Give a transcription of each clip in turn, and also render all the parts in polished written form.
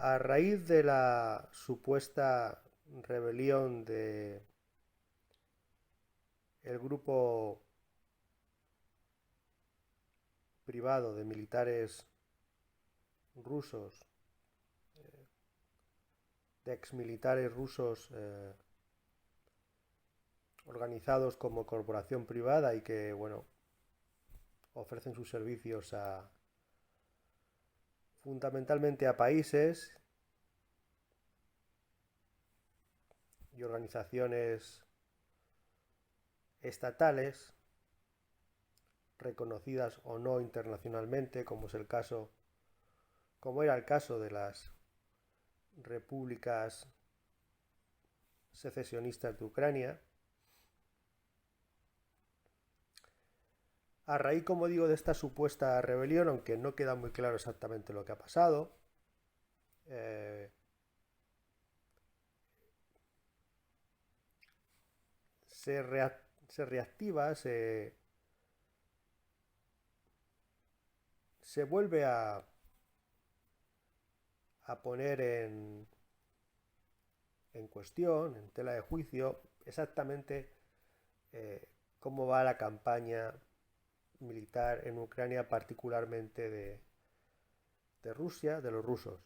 A raíz de la supuesta rebelión de el grupo privado de militares rusos, de exmilitares rusos organizados como corporación privada y que, bueno, ofrecen sus servicios fundamentalmente a países y organizaciones estatales reconocidas o no internacionalmente, como era el caso de las repúblicas secesionistas de Ucrania. A raíz, como digo, de esta supuesta rebelión, aunque no queda muy claro exactamente lo que ha pasado, eh, se, rea se, reactiva, se vuelve a poner en cuestión, en tela de juicio, exactamente cómo va la campaña militar en Ucrania, particularmente de Rusia, de los rusos.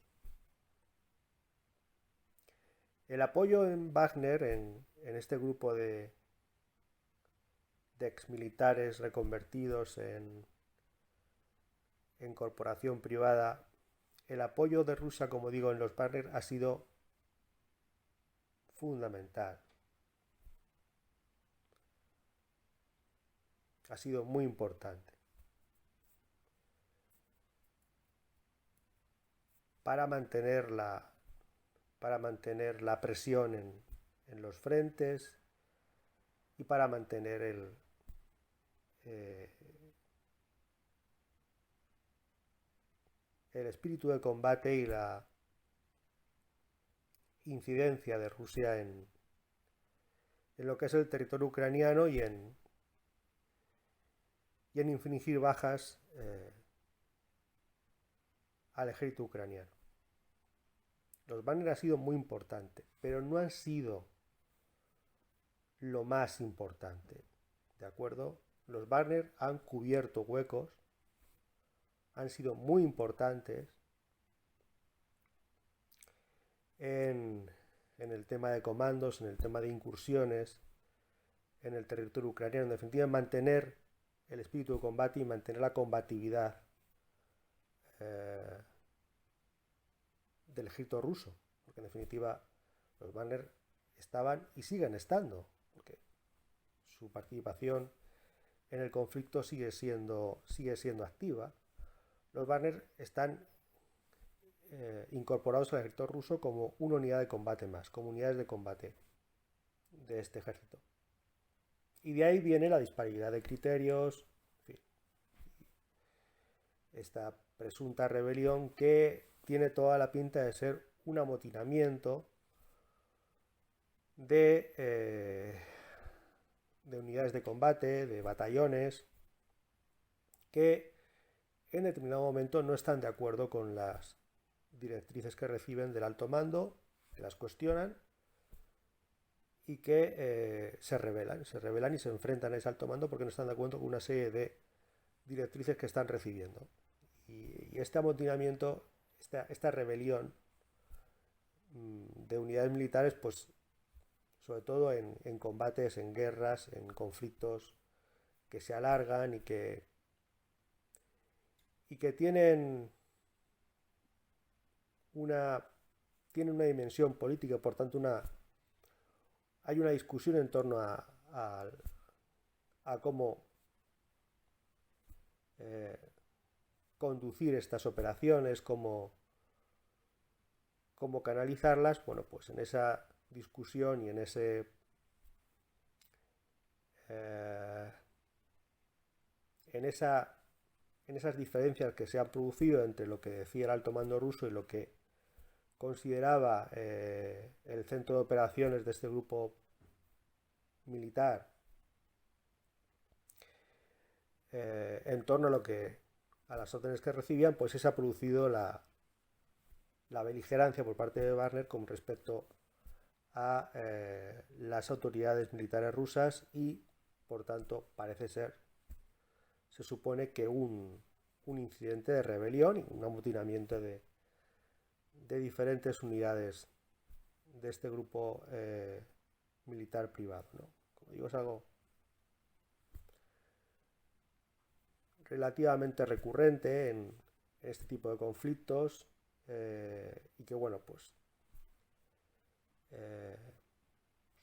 El apoyo en Wagner, en este grupo de exmilitares reconvertidos en corporación privada, el apoyo de Rusia, como digo, en los Wagner ha sido fundamental, ha sido muy importante para mantener la presión en los frentes y para mantener eh, el espíritu de combate y la incidencia de Rusia en lo que es el territorio ucraniano y en infligir bajas al ejército ucraniano. Los Wagner han sido muy importantes, pero no han sido lo más importante. ¿De acuerdo? Los Wagner han cubierto huecos, han sido muy importantes en, en el tema de comandos, en el tema de incursiones, en el territorio ucraniano, en definitiva, en mantener el espíritu de combate y mantener la combatividad eh, del ejército ruso, porque en definitiva los Wagner estaban y siguen estando, porque su participación en el conflicto sigue siendo activa. Los Wagner están incorporados al ejército ruso como una unidad de combate más, como unidades de combate de este ejército. Y de ahí viene la disparidad de criterios, en fin, esta presunta rebelión que tiene toda la pinta de ser un amotinamiento de unidades de combate, de batallones, que en determinado momento no están de acuerdo con las directrices que reciben del alto mando, que las cuestionan y que se rebelan y se enfrentan a ese alto mando porque no están de acuerdo con una serie de directrices que están recibiendo. Y este amotinamiento, esta rebelión de unidades militares, pues sobre todo en combates, en guerras, en conflictos que se alargan y que una, tienen una dimensión política, por tanto hay una discusión en torno a cómo eh, conducir estas operaciones, cómo canalizarlas. Bueno, pues en esa discusión y eh, en, esa, en esas diferencias que se han producido entre lo que decía el alto mando ruso y lo que consideraba el centro de operaciones de este grupo militar en torno a las órdenes que recibían, pues se ha producido la beligerancia por parte de Wagner con respecto a las autoridades militares rusas y, por tanto, se supone que un incidente de rebelión y un amotinamiento de diferentes unidades de este grupo militar privado, ¿no? Como digo, es algo relativamente recurrente en este tipo de conflictos y que, bueno, pues eh,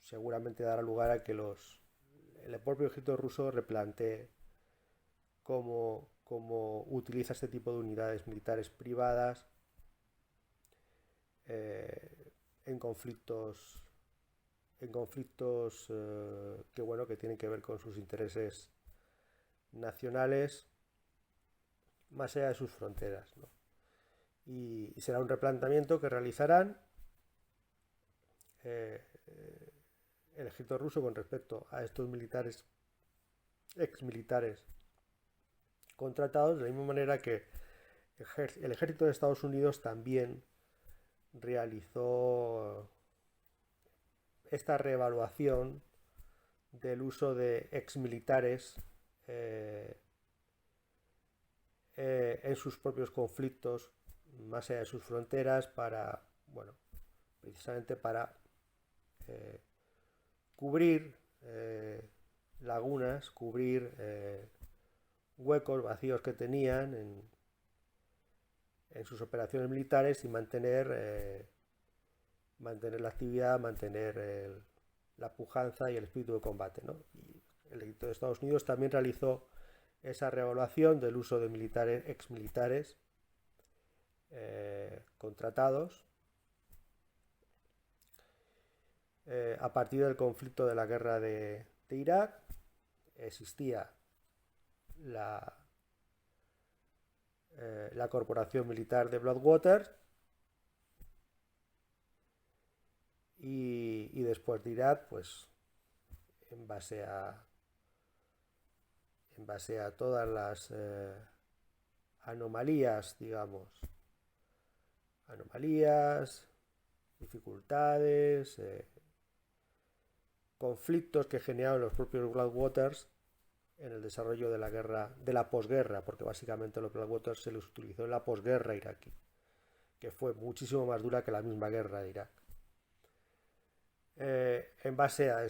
seguramente dará lugar a que el propio ejército ruso replantee cómo utiliza este tipo de unidades militares privadas eh, en conflictos que, bueno, que tienen que ver con sus intereses nacionales más allá de sus fronteras, ¿no? Y será un replanteamiento que realizarán eh, el ejército ruso con respecto a estos ex militares contratados, de la misma manera que el ejército de Estados Unidos también realizó esta reevaluación del uso de ex militares en sus propios conflictos más allá de sus fronteras para, bueno, precisamente para cubrir lagunas, cubrir huecos, vacíos que tenían en sus operaciones militares y mantener la actividad, mantener la pujanza y el espíritu de combate, ¿no? Y el ejército de Estados Unidos también realizó esa reevaluación del uso de ex militares contratados a partir del conflicto de la guerra de Irak. Existía la corporación militar de Blackwater y después de Irak, pues en base a todas las anomalías, digamos, dificultades, conflictos que generaron los propios Blackwaters en el desarrollo de la guerra, de la posguerra, porque básicamente los Blackwater se los utilizó en la posguerra iraquí, que fue muchísimo más dura que la misma guerra de Irak. En base a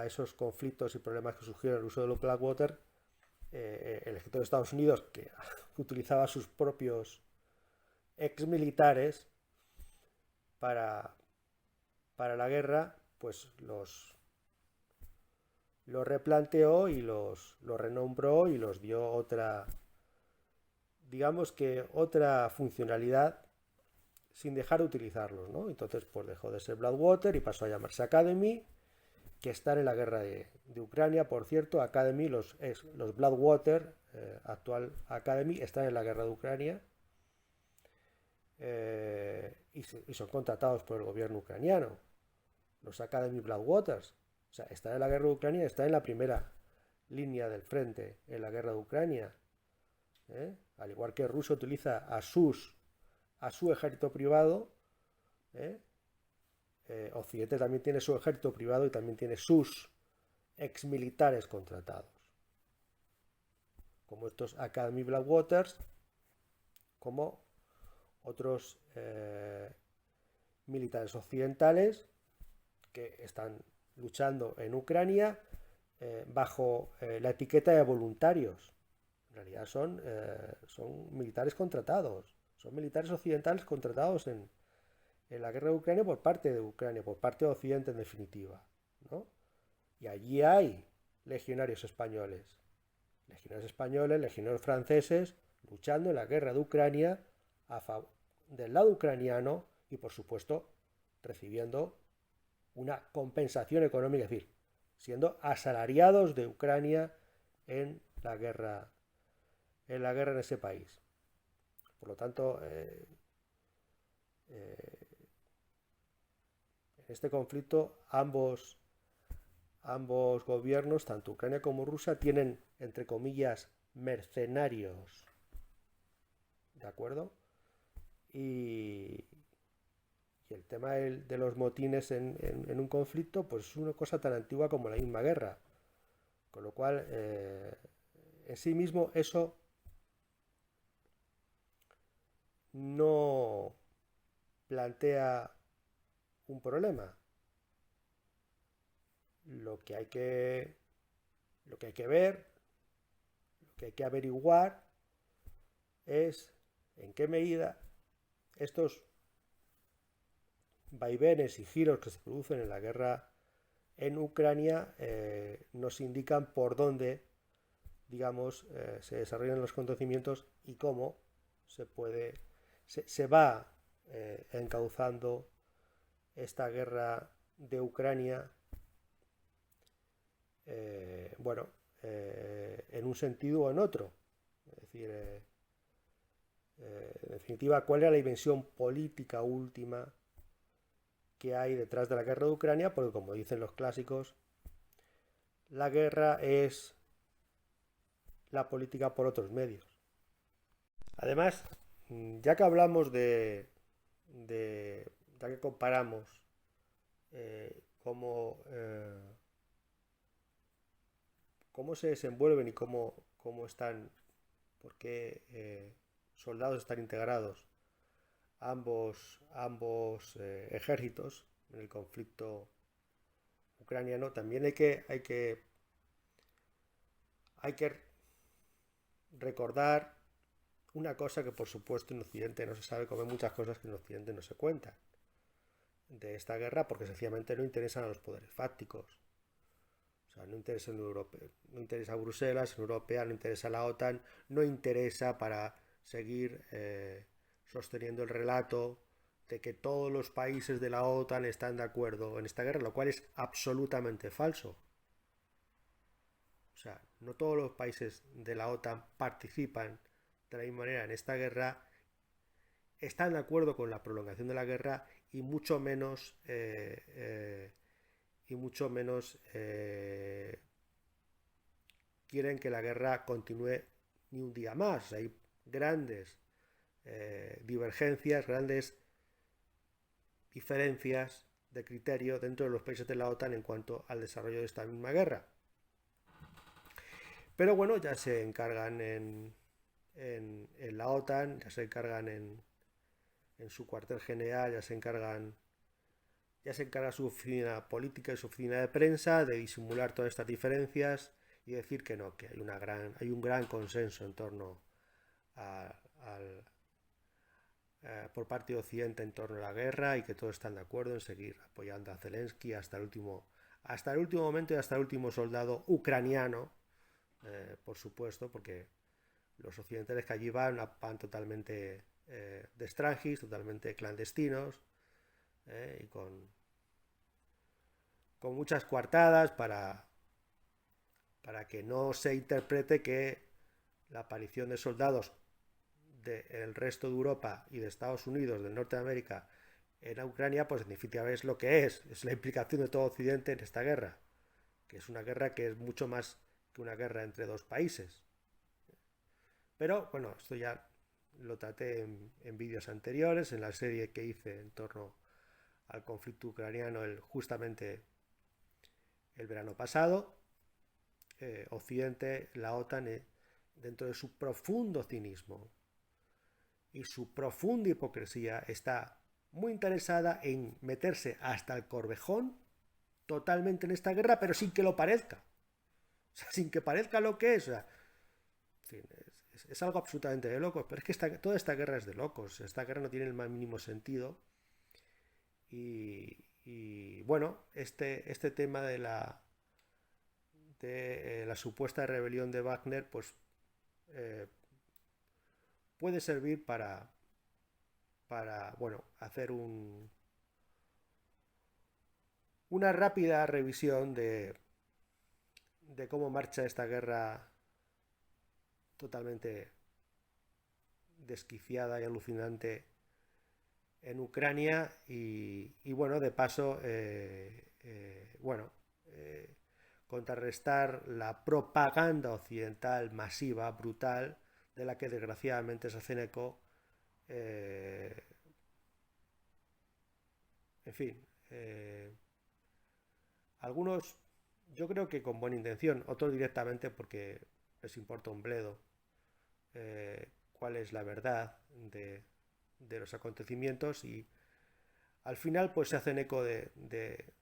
esos conflictos y problemas que surgieron en el uso de los Blackwater, el ejército de Estados Unidos, que utilizaba sus propios ex militares para la guerra, pues los replanteó y los renombró y los dio otra, digamos que otra funcionalidad sin dejar de utilizarlos, ¿no? Entonces, pues dejó de ser Blackwater y pasó a llamarse Academy, que están en la guerra de Ucrania. Por cierto, Academy, los Blackwater, actual Academy, están en la guerra de Ucrania y son contratados por el gobierno ucraniano. Los Academy Blackwaters, o sea, están en la guerra de Ucrania, están en la primera línea del frente en la guerra de Ucrania. Al igual que Rusia utiliza a su ejército privado, Occidente también tiene su ejército privado y también tiene sus ex militares contratados, como estos Academy Blackwaters, como otros militares occidentales que están luchando en Ucrania bajo la etiqueta de voluntarios. En realidad son militares contratados, son militares occidentales contratados en la guerra de Ucrania por parte de Ucrania, por parte de Occidente en definitiva, ¿no? Y allí hay legionarios españoles, legionarios franceses, luchando en la guerra de Ucrania del lado ucraniano y, por supuesto, recibiendo una compensación económica, es decir, siendo asalariados de Ucrania en la guerra en ese país. Por lo tanto, en este conflicto ambos gobiernos, tanto Ucrania como Rusia, tienen, entre comillas, mercenarios, ¿de acuerdo? Y, y el tema de los motines en un conflicto, pues es una cosa tan antigua como la misma guerra. Con lo cual, en sí mismo eso no plantea un problema. Lo que hay que, lo que hay que ver, lo que hay que averiguar es en qué medida estos vaivenes y giros que se producen en la guerra en Ucrania nos indican por dónde, digamos, se desarrollan los acontecimientos y cómo se va encauzando esta guerra de Ucrania, bueno, en un sentido o en otro. Es decir, en definitiva, cuál era la dimensión política última que hay detrás de la guerra de Ucrania, porque como dicen los clásicos, la guerra es la política por otros medios. Además, ya que hablamos ya que comparamos cómo se desenvuelven y cómo están, por qué soldados están integrados ambos ejércitos en el conflicto ucraniano, también hay que recordar una cosa que por supuesto en Occidente no se sabe, como hay muchas cosas que en Occidente no se cuentan de esta guerra porque sencillamente no interesan a los poderes fácticos. O sea, no interesa, no interesa a Bruselas, en Europea, no interesa a la OTAN, no interesa para seguir sosteniendo el relato de que todos los países de la OTAN están de acuerdo en esta guerra, lo cual es absolutamente falso. O sea, no todos los países de la OTAN participan de la misma manera en esta guerra, están de acuerdo con la prolongación de la guerra y mucho menos quieren que la guerra continúe ni un día más. Hay grandes divergencias, grandes diferencias de criterio dentro de los países de la OTAN en cuanto al desarrollo de esta misma guerra. Pero bueno, ya se encargan en la OTAN, ya se encargan en su cuartel general, ya se encarga su oficina política y su oficina de prensa de disimular todas estas diferencias y decir que no, que hay un gran consenso en torno al, por parte de Occidente en torno a la guerra y que todos están de acuerdo en seguir apoyando a Zelensky hasta el último momento y hasta el último soldado ucraniano, por supuesto, porque los occidentales que allí van totalmente de extranjis, totalmente clandestinos, y con muchas coartadas para que no se interprete que la aparición de soldados del resto de Europa y de Estados Unidos, del norte de América, en Ucrania, pues significa es lo que es la implicación de todo Occidente en esta guerra, que es una guerra que es mucho más que una guerra entre dos países. Pero bueno, esto ya lo traté en vídeos anteriores, en la serie que hice en torno al conflicto ucraniano justamente el verano pasado. Occidente, la OTAN, dentro de su profundo cinismo y su profunda hipocresía, está muy interesada en meterse hasta el corvejón totalmente en esta guerra, pero sin que lo parezca. O sea, sin que parezca lo que es. O sea, en fin, es algo absolutamente de locos. Pero es que toda esta guerra es de locos. Esta guerra no tiene el más mínimo sentido. Y bueno, este tema de la supuesta rebelión de Wagner, pues puede servir para bueno, hacer una rápida revisión de cómo marcha esta guerra totalmente desquiciada y alucinante en Ucrania y bueno, de paso, bueno, contrarrestar la propaganda occidental masiva, brutal, de la que desgraciadamente se hacen eco en fin, algunos yo creo que con buena intención, otros directamente porque les importa un bledo cuál es la verdad de los acontecimientos, y al final pues se hacen eco de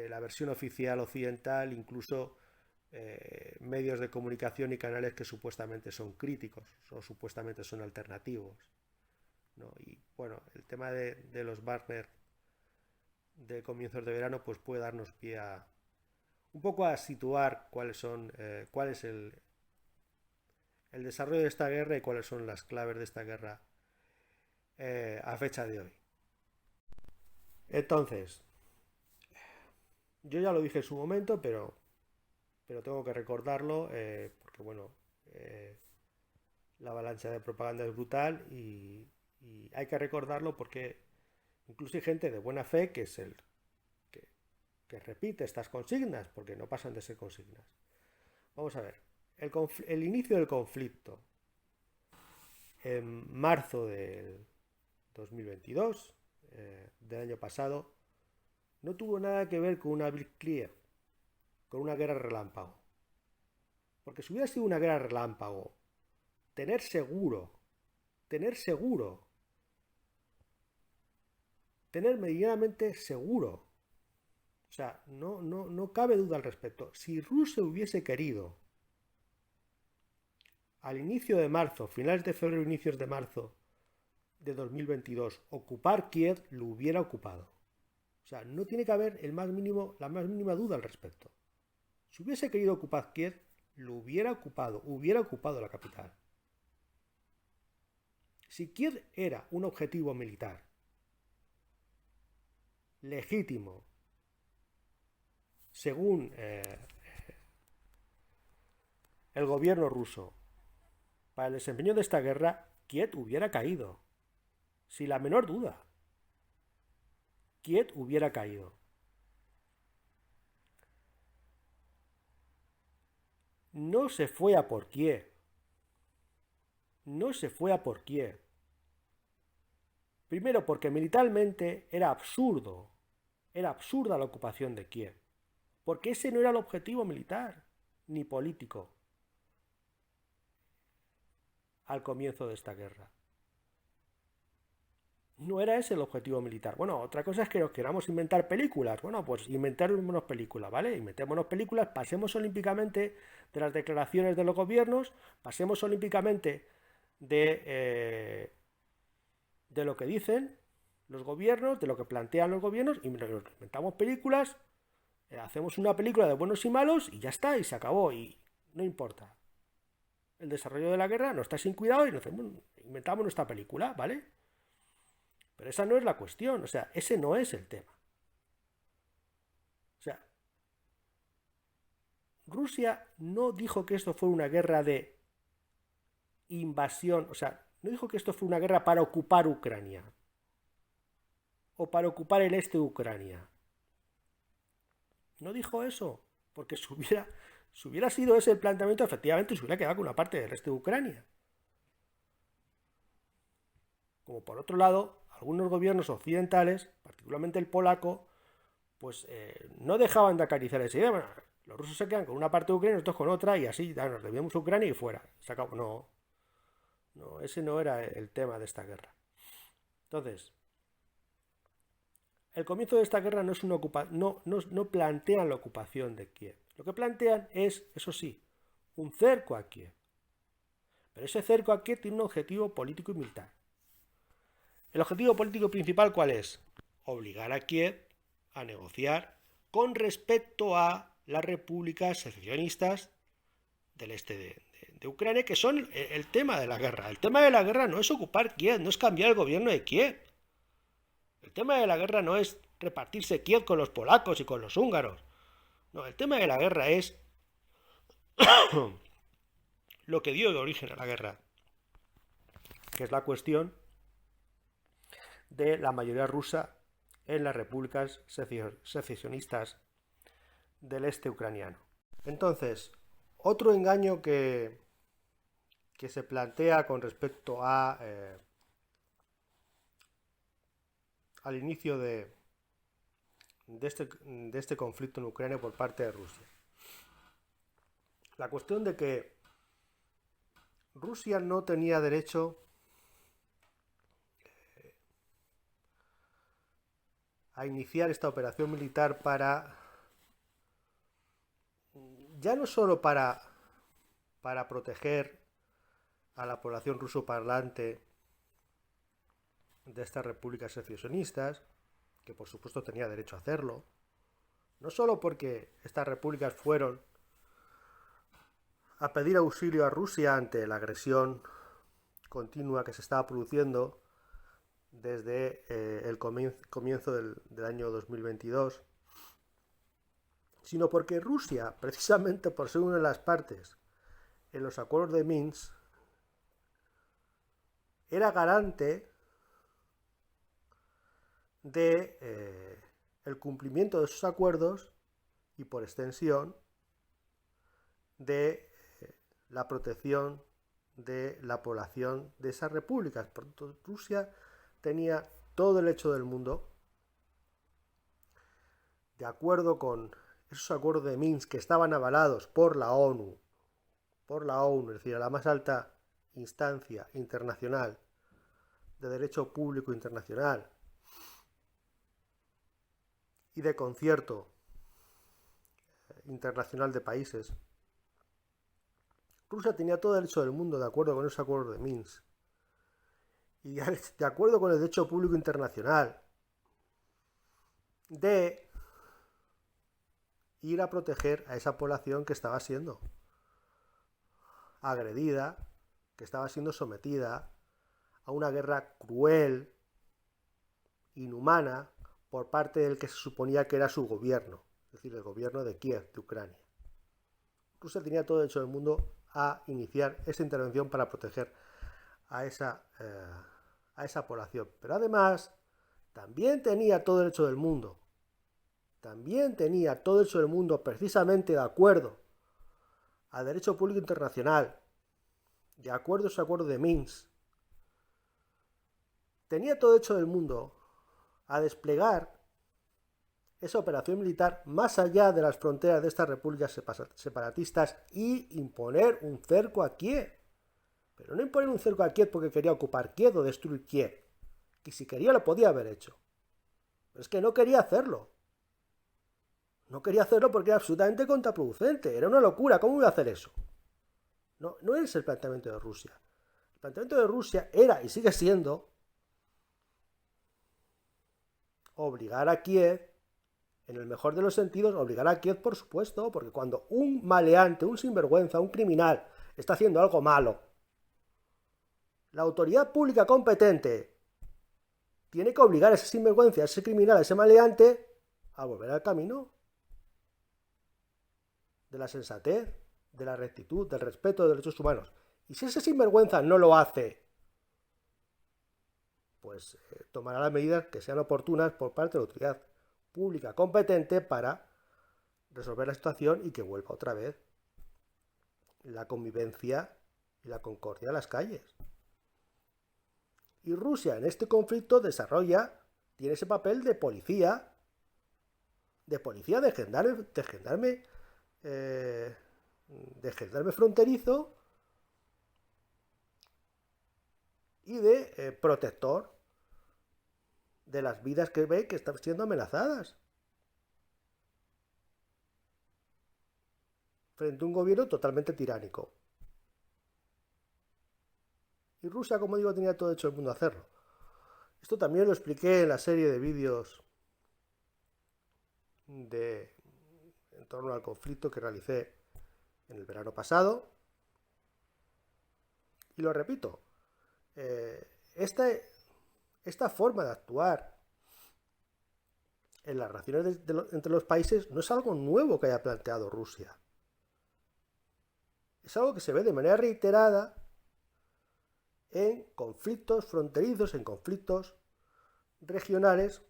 la versión oficial occidental, incluso medios de comunicación y canales que supuestamente son críticos o supuestamente son alternativos, ¿no? Y bueno, el tema de los Wagner de comienzos de verano pues puede darnos pie a un poco a situar cuál es el desarrollo de esta guerra y cuáles son las claves de esta guerra a fecha de hoy. Entonces, yo ya lo dije en su momento, pero tengo que recordarlo porque, bueno, la avalancha de propaganda es brutal y hay que recordarlo porque incluso hay gente de buena fe que, que repite estas consignas porque no pasan de ser consignas. Vamos a ver, el inicio del conflicto en marzo del 2022, del año pasado, no tuvo nada que ver con una Blitzkrieg, con una guerra relámpago. Porque si hubiera sido una guerra relámpago, tener seguro, tener medianamente seguro, o sea, no cabe duda al respecto. Si Rusia hubiese querido, al inicio de marzo, finales de febrero, inicios de marzo de 2022, ocupar Kiev, lo hubiera ocupado. O sea, no tiene que haber la más mínima duda al respecto. Si hubiese querido ocupar Kiev, lo hubiera ocupado la capital. Si Kiev era un objetivo militar legítimo, según el gobierno ruso, para el desempeño de esta guerra, Kiev hubiera caído. Sin la menor duda. Kiev hubiera caído. No se fue a por Kiev. No se fue a por Kiev. Primero porque militarmente era absurdo. Era absurda la ocupación de Kiev. Porque ese no era el objetivo militar ni político al comienzo de esta guerra. No era ese el objetivo militar. Bueno, otra cosa es que nos queramos inventar películas. Bueno, pues inventémonos películas, ¿vale? Inventémonos películas, pasemos olímpicamente de las declaraciones de los gobiernos, pasemos olímpicamente de lo que dicen los gobiernos, de lo que plantean los gobiernos, y nos inventamos películas, hacemos una película de buenos y malos y ya está, y se acabó, y no importa. El desarrollo de la guerra no está sin cuidado y inventamos nuestra película, ¿vale? Pero esa no es la cuestión, o sea, ese no es el tema. O sea, Rusia no dijo que esto fue una guerra de invasión, o sea, no dijo que esto fue una guerra para ocupar Ucrania o para ocupar el este de Ucrania. No dijo eso, porque si hubiera sido ese el planteamiento, efectivamente se hubiera quedado con una parte del este de Ucrania. Como por otro lado, algunos gobiernos occidentales, particularmente el polaco, pues no dejaban de acariciar esa idea. Bueno, los rusos se quedan con una parte de Ucrania, nosotros con otra, y así nos debíamos a Ucrania y fuera. Se acabó. No, ese no era el tema de esta guerra. Entonces, el comienzo de esta guerra no plantean la ocupación de Kiev. Lo que plantean es, eso sí, un cerco a Kiev. Pero ese cerco a Kiev tiene un objetivo político y militar. El objetivo político principal, ¿cuál es? Obligar a Kiev a negociar con respecto a las repúblicas secesionistas del este de Ucrania, que son el tema de la guerra. El tema de la guerra no es ocupar Kiev, no es cambiar el gobierno de Kiev. El tema de la guerra no es repartirse Kiev con los polacos y con los húngaros. No, el tema de la guerra es lo que dio origen a la guerra, que es la cuestión de la mayoría rusa en las repúblicas secesionistas del este ucraniano. Entonces, otro engaño que se plantea con respecto a al inicio de este conflicto en Ucrania por parte de Rusia. La cuestión de que Rusia no tenía derecho a iniciar esta operación militar ya no solo para proteger a la población rusoparlante de estas repúblicas secesionistas, que por supuesto tenía derecho a hacerlo, no solo porque estas repúblicas fueron a pedir auxilio a Rusia ante la agresión continua que se estaba produciendo desde el comienzo del año 2022, sino porque Rusia, precisamente por ser una de las partes en los acuerdos de Minsk, era garante de el cumplimiento de esos acuerdos y, por extensión, de la protección de la población de esas repúblicas. Por tanto, Rusia tenía todo el derecho del mundo, de acuerdo con esos acuerdos de Minsk que estaban avalados por la ONU, es decir, la más alta instancia internacional de derecho público internacional, y de concierto internacional de países. Rusia tenía todo el derecho del mundo, de acuerdo con esos acuerdos de Minsk, y de acuerdo con el derecho público internacional, de ir a proteger a esa población que estaba siendo agredida, que estaba siendo sometida a una guerra cruel, inhumana, por parte del que se suponía que era su gobierno, es decir, el gobierno de Kiev, de Ucrania. Rusia tenía todo el derecho del mundo a iniciar esa intervención para proteger a esa población. Pero además, también tenía todo el derecho del mundo, precisamente de acuerdo al derecho público internacional, de acuerdo a ese acuerdo de Minsk, tenía todo el derecho del mundo a desplegar esa operación militar más allá de las fronteras de estas repúblicas separatistas y imponer un cerco a Kiev. Pero no imponer un cerco a Kiev porque quería ocupar Kiev o destruir Kiev, que si quería lo podía haber hecho. Pero es que no quería hacerlo. No quería hacerlo porque era absolutamente contraproducente. Era una locura. ¿Cómo iba a hacer eso? No es el planteamiento de Rusia. El planteamiento de Rusia era y sigue siendo obligar a Kiev, en el mejor de los sentidos, obligar a Kiev, por supuesto, porque cuando un maleante, un sinvergüenza, un criminal está haciendo algo malo, la autoridad pública competente tiene que obligar a ese sinvergüenza, a ese criminal, a ese maleante, a volver al camino de la sensatez, de la rectitud, del respeto de los derechos humanos. Y si ese sinvergüenza no lo hace, pues tomará las medidas que sean oportunas por parte de la autoridad pública competente para resolver la situación y que vuelva otra vez la convivencia y la concordia a las calles. Y Rusia en este conflicto tiene ese papel de policía, de gendarme fronterizo y de protector de las vidas que ve que están siendo amenazadas frente a un gobierno totalmente tiránico. Y Rusia, como digo, tenía todo hecho el mundo a hacerlo. Esto también lo expliqué en la serie de vídeos en torno al conflicto que realicé en el verano pasado. Y lo repito, esta forma de actuar en las relaciones entre los países no es algo nuevo que haya planteado Rusia. Es algo que se ve de manera reiterada en conflictos fronterizos, en conflictos regionales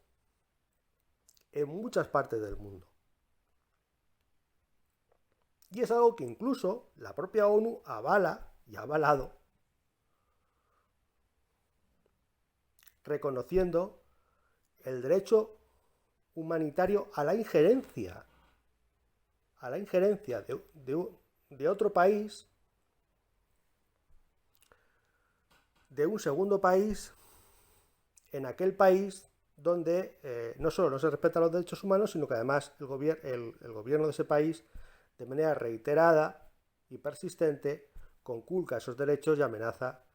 en muchas partes del mundo. Y es algo que incluso la propia ONU avala y ha avalado, el derecho humanitario a la injerencia de otro país, de un segundo país, en aquel país donde no solo no se respetan los derechos humanos, sino que además el gobierno de ese país, de manera reiterada y persistente, conculca esos derechos y amenaza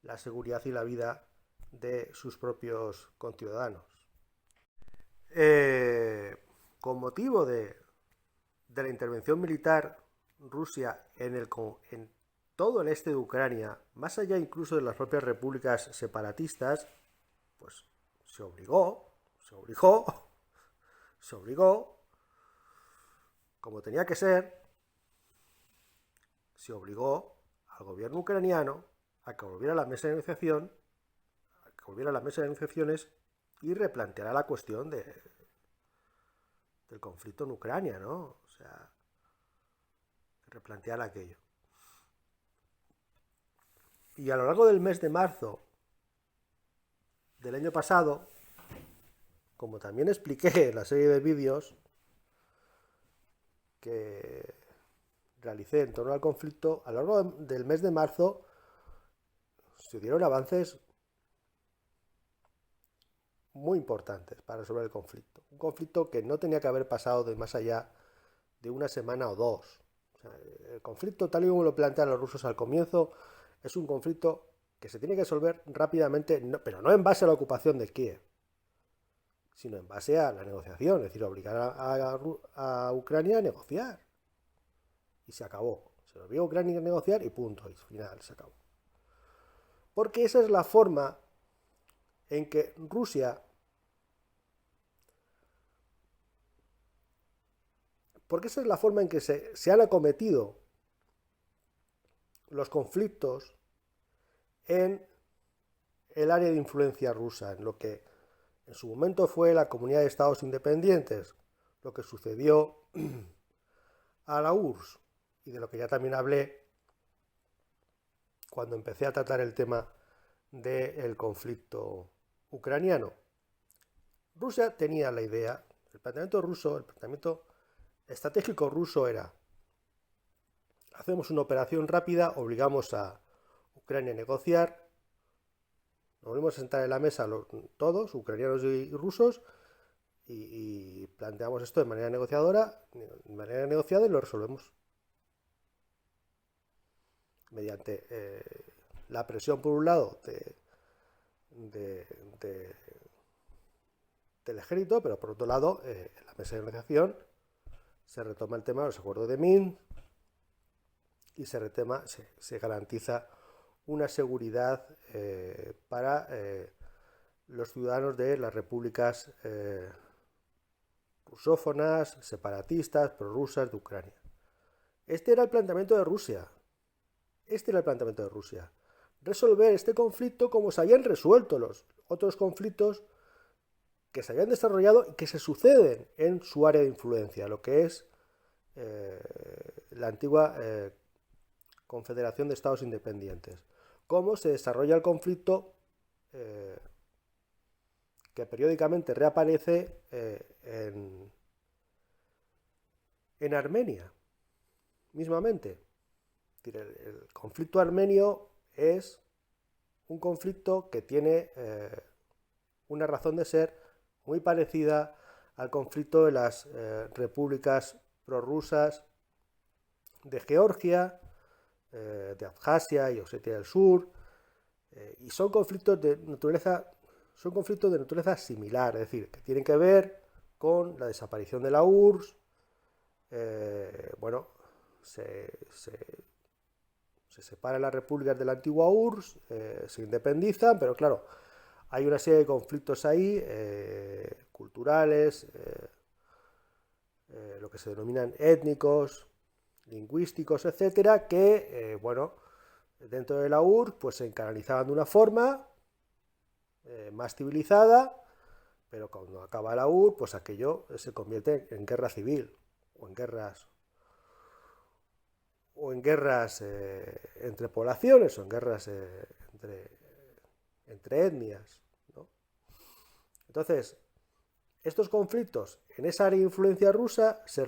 la seguridad y la vida de sus propios conciudadanos. Con motivo de la intervención militar Rusia en todo el este de Ucrania, más allá incluso de las propias repúblicas separatistas, pues se obligó, como tenía que ser, se obligó al gobierno ucraniano a que volviera a la mesa de negociación, y replanteara la cuestión del conflicto en Ucrania, ¿no? O sea, replantear aquello. Y a lo largo del mes de marzo del año pasado, como también expliqué en la serie de vídeos que realicé en torno al conflicto, a lo largo del mes de marzo se dieron avances muy importantes para resolver el conflicto. Un conflicto que no tenía que haber pasado de más allá de una semana o dos. O sea, el conflicto, tal y como lo plantean los rusos al comienzo, es un conflicto que se tiene que resolver rápidamente, pero no en base a la ocupación de Kiev, sino en base a la negociación, es decir, obligar a Ucrania a negociar. Y se acabó. Se lo obligó a Ucrania a negociar y punto, y al final se acabó. Porque esa es la forma en que Rusia... Porque esa es la forma en que se han acometido los conflictos en el área de influencia rusa, en lo que en su momento fue la Comunidad de Estados Independientes, lo que sucedió a la URSS, y de lo que ya también hablé cuando empecé a tratar el tema del conflicto ucraniano. Rusia tenía la idea, el planteamiento estratégico ruso era: hacemos una operación rápida, obligamos a Ucrania a negociar, nos volvemos a sentar en la mesa todos, ucranianos y rusos, y planteamos esto de manera negociada, y lo resolvemos mediante la presión, por un lado, del ejército, pero por otro lado, en la mesa de negociación se retoma el tema de los acuerdos de Minsk y se garantiza una seguridad para los ciudadanos de las repúblicas rusófonas, separatistas, prorrusas de Ucrania. Este era el planteamiento de Rusia. Resolver este conflicto como se habían resuelto los otros conflictos que se habían desarrollado y que se suceden en su área de influencia, lo que es la antigua Confederación de Estados Independientes. Cómo se desarrolla el conflicto que periódicamente reaparece en Armenia, mismamente. Es decir, el conflicto armenio es un conflicto que tiene una razón de ser muy parecida al conflicto de las repúblicas prorrusas de Georgia, de Abjasia y Osetia del Sur, y son conflictos de naturaleza similar, es decir, que tienen que ver con la desaparición de la URSS. Se separan las repúblicas de la antigua URSS, se independizan, pero claro, hay una serie de conflictos ahí, culturales, lo que se denominan étnicos, lingüísticos, etcétera, que, dentro de la URSS pues se canalizaban de una forma más civilizada, pero cuando acaba la URSS, pues aquello se convierte en guerra civil, o en guerras entre poblaciones, o en guerras entre etnias, ¿no? Entonces, Estos conflictos en esa área de influencia rusa se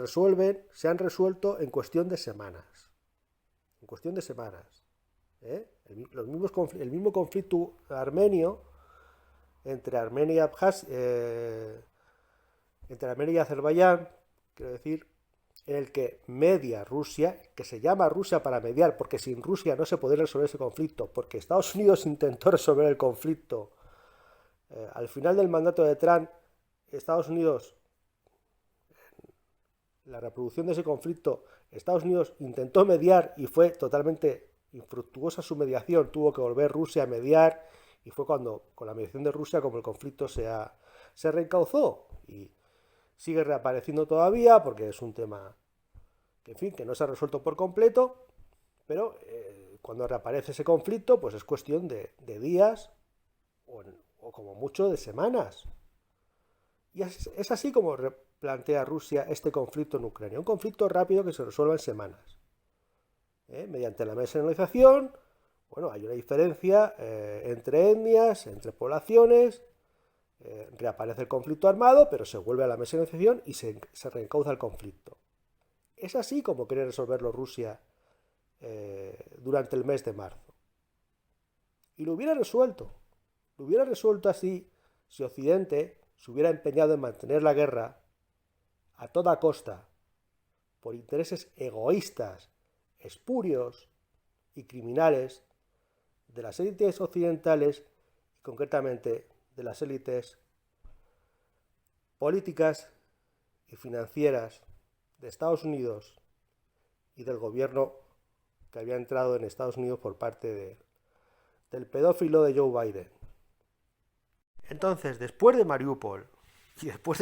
han resuelto en cuestión de semanas. En cuestión de semanas. El mismo conflicto armenio entre Armenia y entre Armenia y Azerbaiyán, quiero decir, en el que media Rusia, que se llama Rusia para mediar, porque sin Rusia no se podría resolver ese conflicto, porque Estados Unidos intentó resolver el conflicto. Al final del mandato de Trump, Estados Unidos, la reproducción de ese conflicto, Estados Unidos intentó mediar y fue totalmente infructuosa su mediación, tuvo que volver Rusia a mediar y fue cuando, con la mediación de Rusia, como el conflicto se reencauzó y sigue reapareciendo todavía porque es un tema que, en fin, que no se ha resuelto por completo, pero cuando reaparece ese conflicto, pues es cuestión de días o como mucho de semanas. Y es así como plantea Rusia este conflicto en Ucrania. Un conflicto rápido que se resuelva en semanas. Mediante la mesa de negociación, bueno, hay una diferencia entre etnias, entre poblaciones, reaparece el conflicto armado, pero se vuelve a la mesa de negociación y se reencauza el conflicto. Es así como quiere resolverlo Rusia durante el mes de marzo. Y lo hubiera resuelto. Lo hubiera resuelto así si Occidente se hubiera empeñado en mantener la guerra a toda costa por intereses egoístas, espurios y criminales de las élites occidentales y concretamente de las élites políticas y financieras de Estados Unidos y del gobierno que había entrado en Estados Unidos por parte del pedófilo de Joe Biden. Entonces, después de Mariupol y después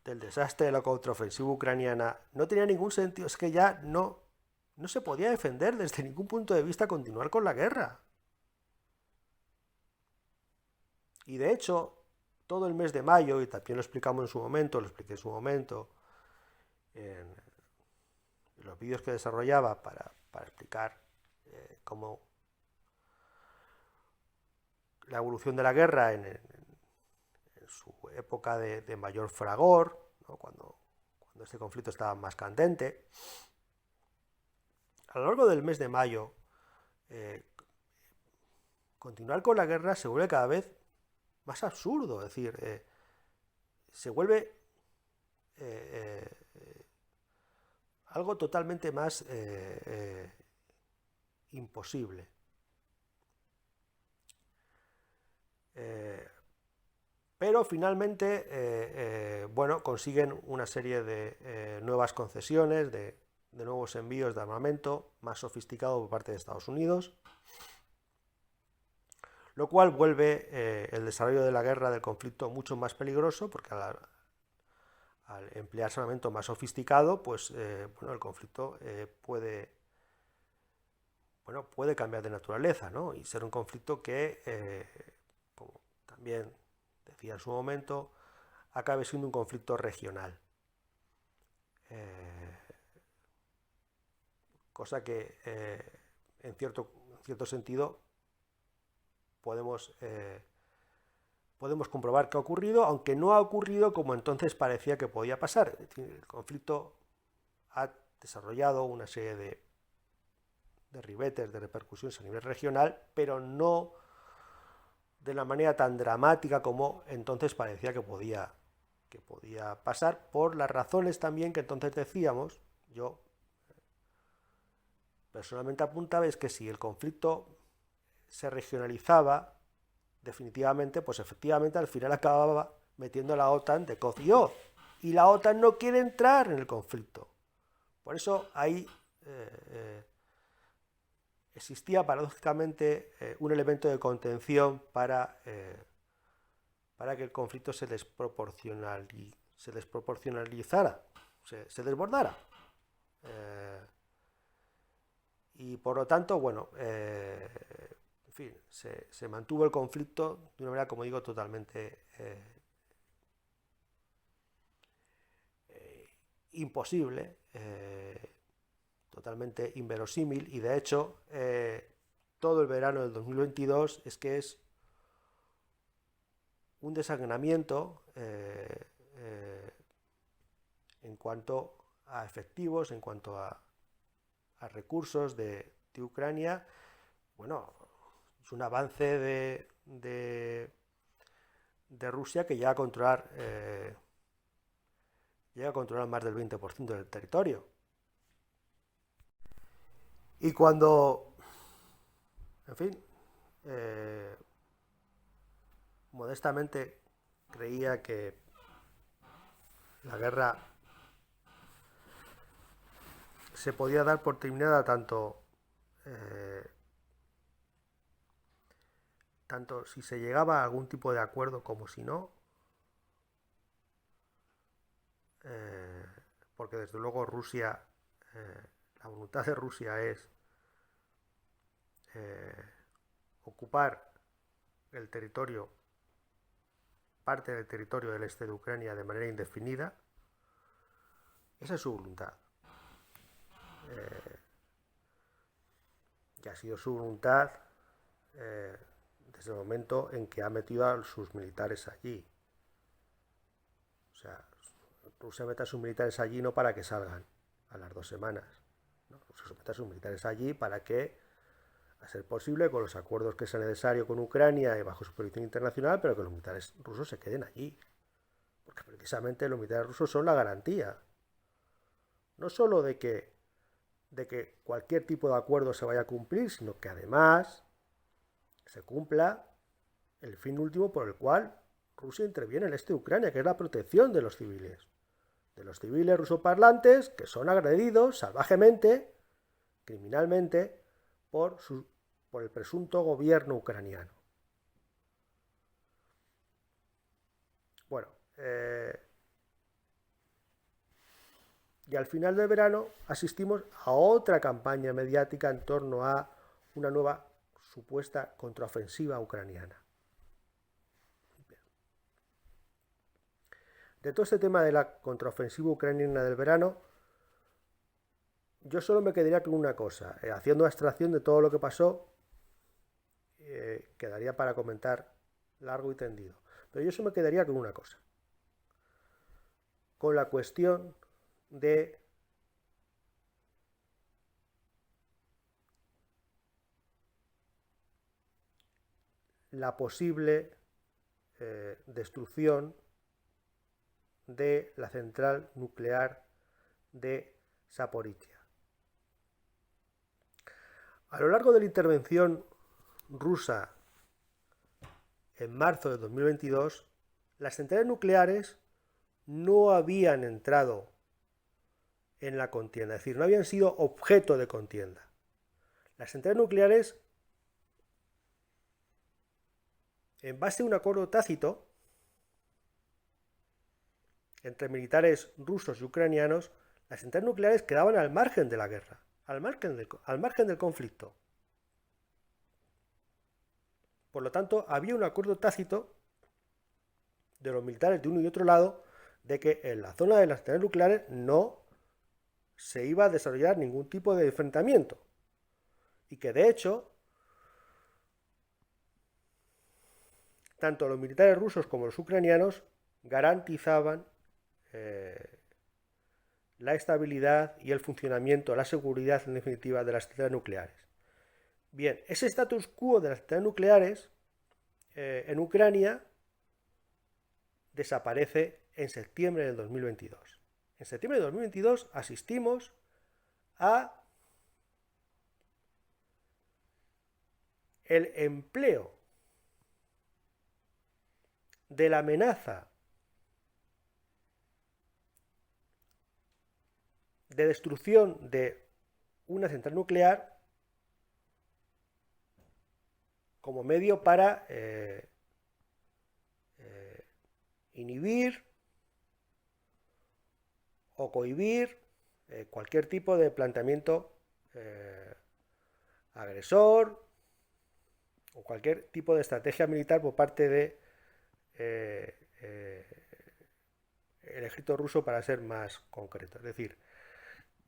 del desastre de la contraofensiva ucraniana, no tenía ningún sentido, es que ya no se podía defender desde ningún punto de vista continuar con la guerra. Y de hecho, todo el mes de mayo, y también lo explicamos en su momento, lo expliqué en su momento, en los vídeos que desarrollaba para explicar cómo la evolución de la guerra en su época de mayor fragor, ¿no? cuando este conflicto estaba más candente. A lo largo del mes de mayo, continuar con la guerra se vuelve cada vez más absurdo, es decir, se vuelve algo totalmente más imposible. Pero finalmente, bueno, consiguen una serie de nuevas concesiones, de nuevos envíos de armamento más sofisticado por parte de Estados Unidos, lo cual vuelve el desarrollo de la guerra, del conflicto, mucho más peligroso, porque al emplearse armamento más sofisticado, pues bueno, el conflicto puede cambiar de naturaleza, ¿no? Y ser un conflicto que, como también decía en su momento, acabe siendo un conflicto regional. Cosa que en cierto sentido podemos comprobar que ha ocurrido, aunque no ha ocurrido como entonces parecía que podía pasar. Es decir, el conflicto ha desarrollado una serie de ribetes, de repercusiones a nivel regional, pero no de la manera tan dramática como entonces parecía que podía pasar, por las razones también que entonces decíamos. Yo personalmente apuntaba es que si el conflicto se regionalizaba definitivamente, pues efectivamente al final acababa metiendo a la OTAN de cocio, y la OTAN no quiere entrar en el conflicto. Por eso ahí existía paradójicamente un elemento de contención para que el conflicto se desproporcionalizara, se desbordara. Y por lo tanto, bueno, en fin, se mantuvo el conflicto de una manera, como digo, totalmente imposible, totalmente inverosímil, y de hecho todo el verano del 2022 es que es un desangramiento en cuanto a efectivos, en cuanto a recursos de Ucrania. Bueno, es un avance de Rusia que llega a controlar más del 20% del territorio. Y cuando, en fin, modestamente creía que la guerra se podía dar por terminada tanto si se llegaba a algún tipo de acuerdo como si no, porque desde luego Rusia, la voluntad de Rusia es ocupar el territorio, parte del territorio del este de Ucrania de manera indefinida. Esa es su voluntad. Y ha sido su voluntad desde el momento en que ha metido a sus militares allí. O sea, Rusia mete a sus militares allí no para que salgan a las 2 semanas. ¿No? Rusia mete a sus militares allí para que, a ser posible, con los acuerdos que sea necesario con Ucrania y bajo supervisión internacional, pero que los militares rusos se queden allí. Porque precisamente los militares rusos son la garantía. No solo de que cualquier tipo de acuerdo se vaya a cumplir, sino que además se cumpla el fin último por el cual Rusia interviene en el este de Ucrania, que es la protección de los civiles rusoparlantes que son agredidos salvajemente, criminalmente, por el presunto gobierno ucraniano. Bueno, y al final del verano asistimos a otra campaña mediática en torno a una nueva supuesta contraofensiva ucraniana. De todo este tema de la contraofensiva ucraniana del verano, yo solo me quedaría con una cosa, haciendo abstracción de todo lo que pasó, quedaría para comentar largo y tendido, pero yo solo me quedaría con una cosa, con la cuestión de la posible destrucción de la central nuclear de Zaporizhia. A lo largo de la intervención rusa en marzo de 2022, las centrales nucleares no habían entrado en la contienda, es decir, no habían sido objeto de contienda. Las centrales nucleares, en base a un acuerdo tácito entre militares rusos y ucranianos, las centrales nucleares quedaban al margen de la guerra, al margen del conflicto. Por lo tanto, había un acuerdo tácito de los militares de uno y otro lado de que en la zona de las centrales nucleares no se iba a desarrollar ningún tipo de enfrentamiento. Y que de hecho, tanto los militares rusos como los ucranianos garantizaban la estabilidad y el funcionamiento, la seguridad en definitiva de las centrales nucleares. Bien, ese status quo de las centrales nucleares en Ucrania desaparece en septiembre del 2022. En septiembre de 2022 asistimos a el empleo de la amenaza de destrucción de una central nuclear como medio para inhibir o cohibir cualquier tipo de planteamiento agresor o cualquier tipo de estrategia militar por parte de el ejército ruso, para ser más concreto. Es decir,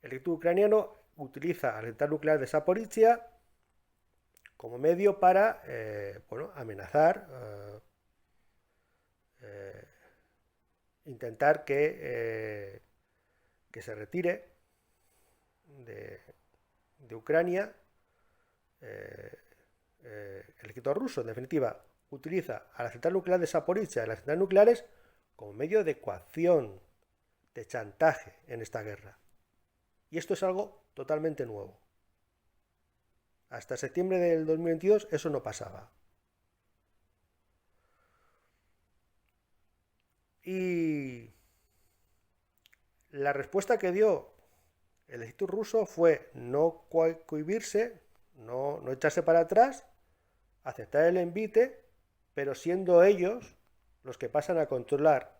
el ejército ucraniano utiliza la central nuclear de Zaporizhia como medio para amenazar intentar que se retire de Ucrania el ejército ruso. En definitiva, utiliza a la central nuclear de Zaporizhia y las centrales nucleares como medio de coacción, de chantaje en esta guerra. Y esto es algo totalmente nuevo. Hasta septiembre del 2022 eso no pasaba. Y la respuesta que dio el ejército ruso fue no cohibirse, no echarse para atrás, aceptar el envite, pero siendo ellos los que pasan a controlar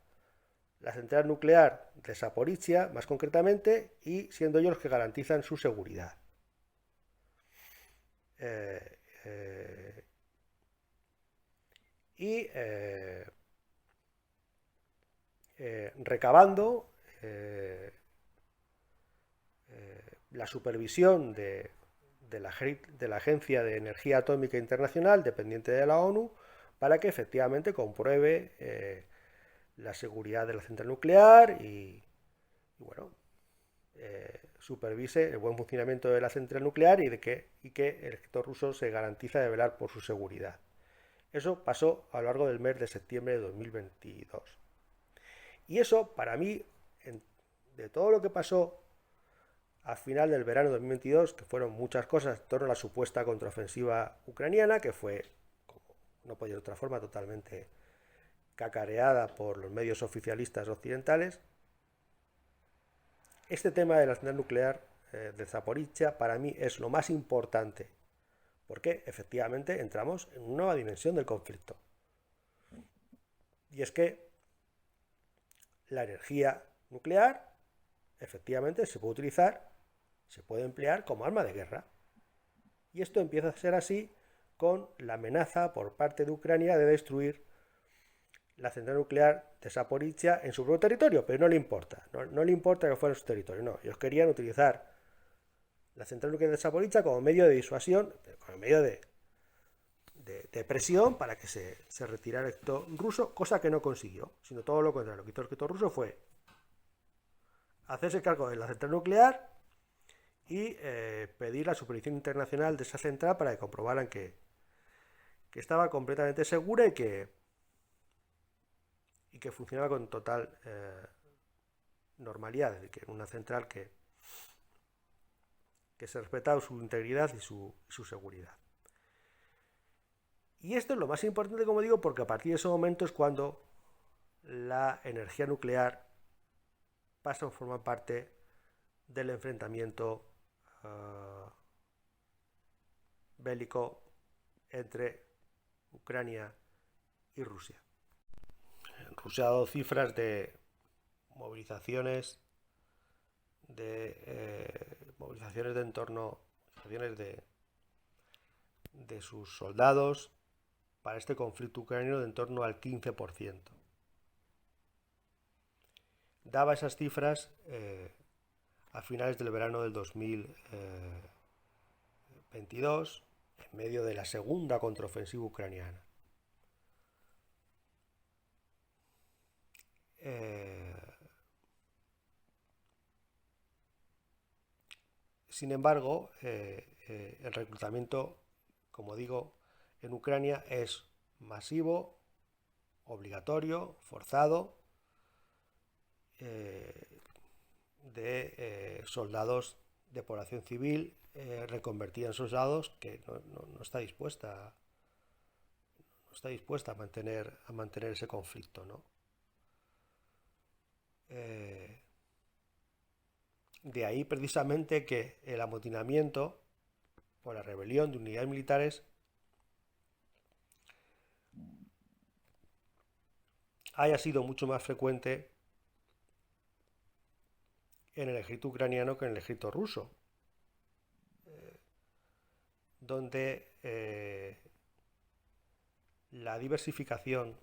la central nuclear de Zaporizhia, más concretamente, y siendo ellos los que garantizan su seguridad. Recabando la supervisión de la Agencia de Energía Atómica Internacional, dependiente de la ONU, para que efectivamente compruebe la seguridad de la central nuclear y bueno, supervise el buen funcionamiento de la central nuclear y que el ejército ruso se garantiza de velar por su seguridad. Eso pasó a lo largo del mes de septiembre de 2022. Y eso, para mí, de todo lo que pasó al final del verano de 2022, que fueron muchas cosas en torno a la supuesta contraofensiva ucraniana, que fue, como no podía de otra forma, totalmente cacareada por los medios oficialistas occidentales, este tema de la central nuclear de Zaporizhia para mí es lo más importante, porque efectivamente entramos en una nueva dimensión del conflicto. Y es que la energía nuclear efectivamente se puede utilizar, se puede emplear como arma de guerra. Y esto empieza a ser así con la amenaza por parte de Ucrania de destruir la central nuclear de Zaporizhia en su propio territorio, pero no le importa, no le importa que fuera en su territorio, no. Ellos querían utilizar la central nuclear de Zaporizhia como medio de disuasión, como medio de presión para que se retirara el ejército ruso, cosa que no consiguió, sino todo lo contrario. Lo que hizo el ejército ruso fue hacerse cargo de la central nuclear y pedir la supervisión internacional de esa central para que comprobaran que estaba completamente segura y que funcionaba con total normalidad, es decir, que una central que se respetaba su integridad y su seguridad. Y esto es lo más importante, como digo, porque a partir de ese momento es cuando la energía nuclear pasa a formar parte del enfrentamiento bélico entre Ucrania y Rusia. Rusia ha dado cifras de movilizaciones de entorno de sus soldados para este conflicto ucraniano de en torno al 15%. Daba esas cifras a finales del verano del 2022, en medio de la segunda contraofensiva ucraniana. Sin embargo, el reclutamiento, como digo, en Ucrania es masivo, obligatorio, forzado, de soldados de población civil reconvertida en soldados que no está dispuesta a mantener ese conflicto, ¿no? De ahí precisamente que el amotinamiento o la rebelión de unidades militares haya sido mucho más frecuente en el ejército ucraniano que en el ejército ruso, donde la diversificación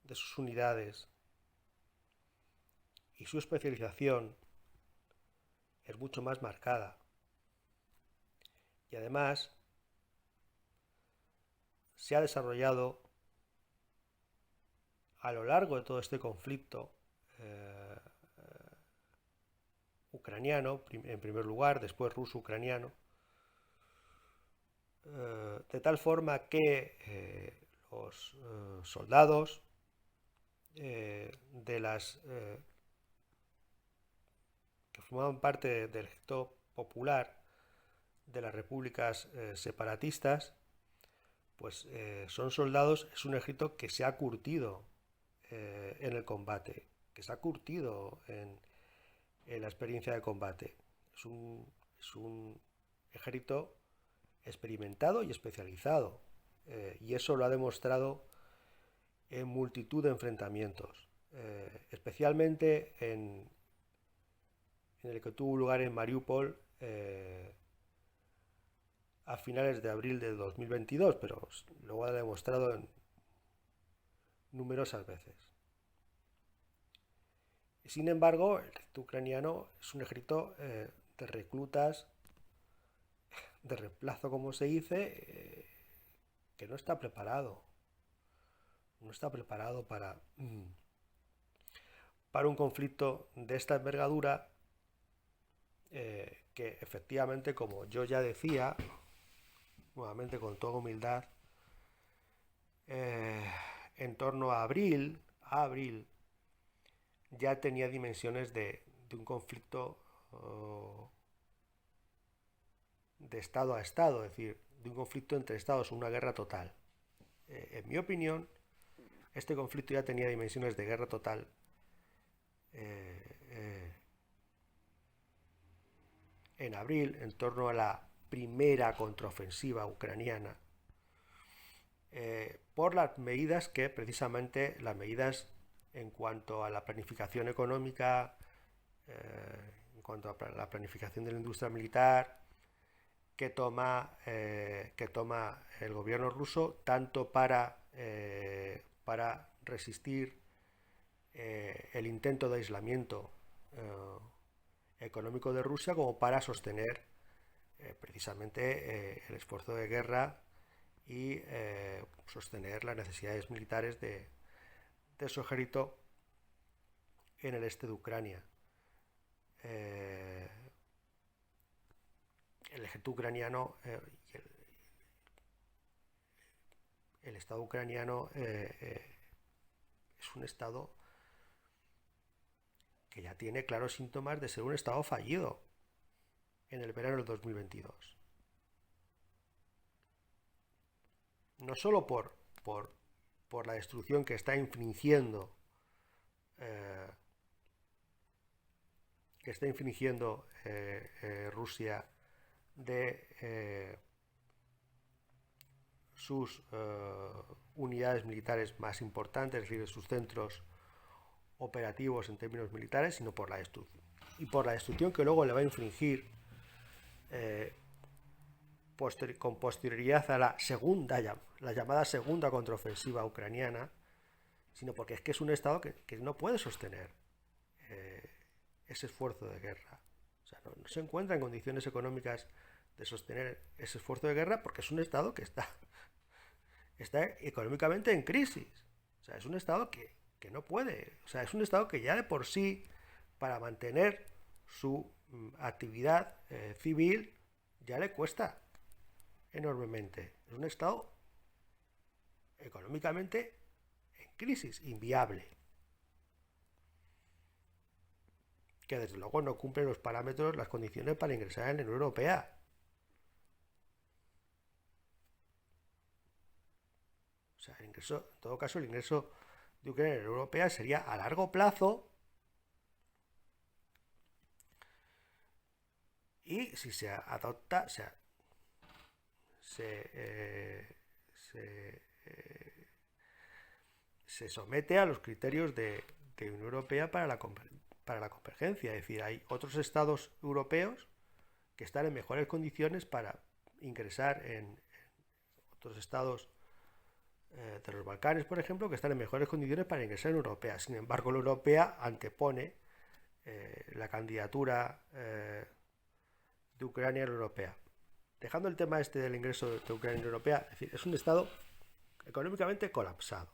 de sus unidades y su especialización es mucho más marcada. Y además se ha desarrollado a lo largo de todo este conflicto ucraniano, en primer lugar, después ruso-ucraniano, de tal forma que los soldados de las que formaban parte del ejército popular de las repúblicas separatistas, pues son soldados, es un ejército que se ha curtido en el combate, que se ha curtido en la experiencia de combate. Es un ejército experimentado y especializado, y eso lo ha demostrado en multitud de enfrentamientos, especialmente en el que tuvo lugar en Mariupol a finales de abril de 2022, pero lo ha demostrado en numerosas veces. Sin embargo, el ejército ucraniano es un ejército de reclutas, de reemplazo, como se dice, que no está preparado. No está preparado para un conflicto de esta envergadura, que efectivamente, como yo ya decía, nuevamente con toda humildad, en torno a abril ya tenía dimensiones de un conflicto de estado a estado, es decir, de un conflicto entre estados, una guerra total. En mi opinión, este conflicto ya tenía dimensiones de guerra total en abril, en torno a la primera contraofensiva ucraniana, por las medidas que, precisamente, las medidas en cuanto a la planificación económica, en cuanto a la planificación de la industria militar, que toma el gobierno ruso, tanto para resistir el intento de aislamiento económico de Rusia, como para sostener precisamente el esfuerzo de guerra y sostener las necesidades militares de su ejército en el este de Ucrania. El ejército ucraniano y el Estado ucraniano es un Estado que ya tiene claros síntomas de ser un Estado fallido en el verano del 2022. No solo por la destrucción que está infringiendo Rusia de sus unidades militares más importantes, es decir, de sus centros operativos en términos militares, sino por la destrucción que luego le va a infligir con posterioridad a la llamada segunda contraofensiva ucraniana, sino porque es que es un Estado que no puede sostener ese esfuerzo de guerra. O sea, no se encuentra en condiciones económicas de sostener ese esfuerzo de guerra, porque es un Estado que está económicamente en crisis. O sea, es un Estado que no puede. O sea, es un Estado que ya de por sí, para mantener su actividad civil, ya le cuesta enormemente. Es un Estado económicamente en crisis, inviable, que desde luego no cumple los parámetros, las condiciones para ingresar en la Unión Europea. O sea, en todo caso, el ingreso de Ucrania en la Unión Europea sería a largo plazo, y si se adopta, se somete a los criterios de Unión Europea para la convergencia. Es decir, hay otros estados europeos que están en mejores condiciones para ingresar en otros estados de los Balcanes, por ejemplo, que están en mejores condiciones para ingresar en Europea. Sin embargo, la Europea antepone la candidatura de Ucrania a la Europea. Dejando el tema este del ingreso de Ucrania en la Europea, es decir, es un Estado económicamente colapsado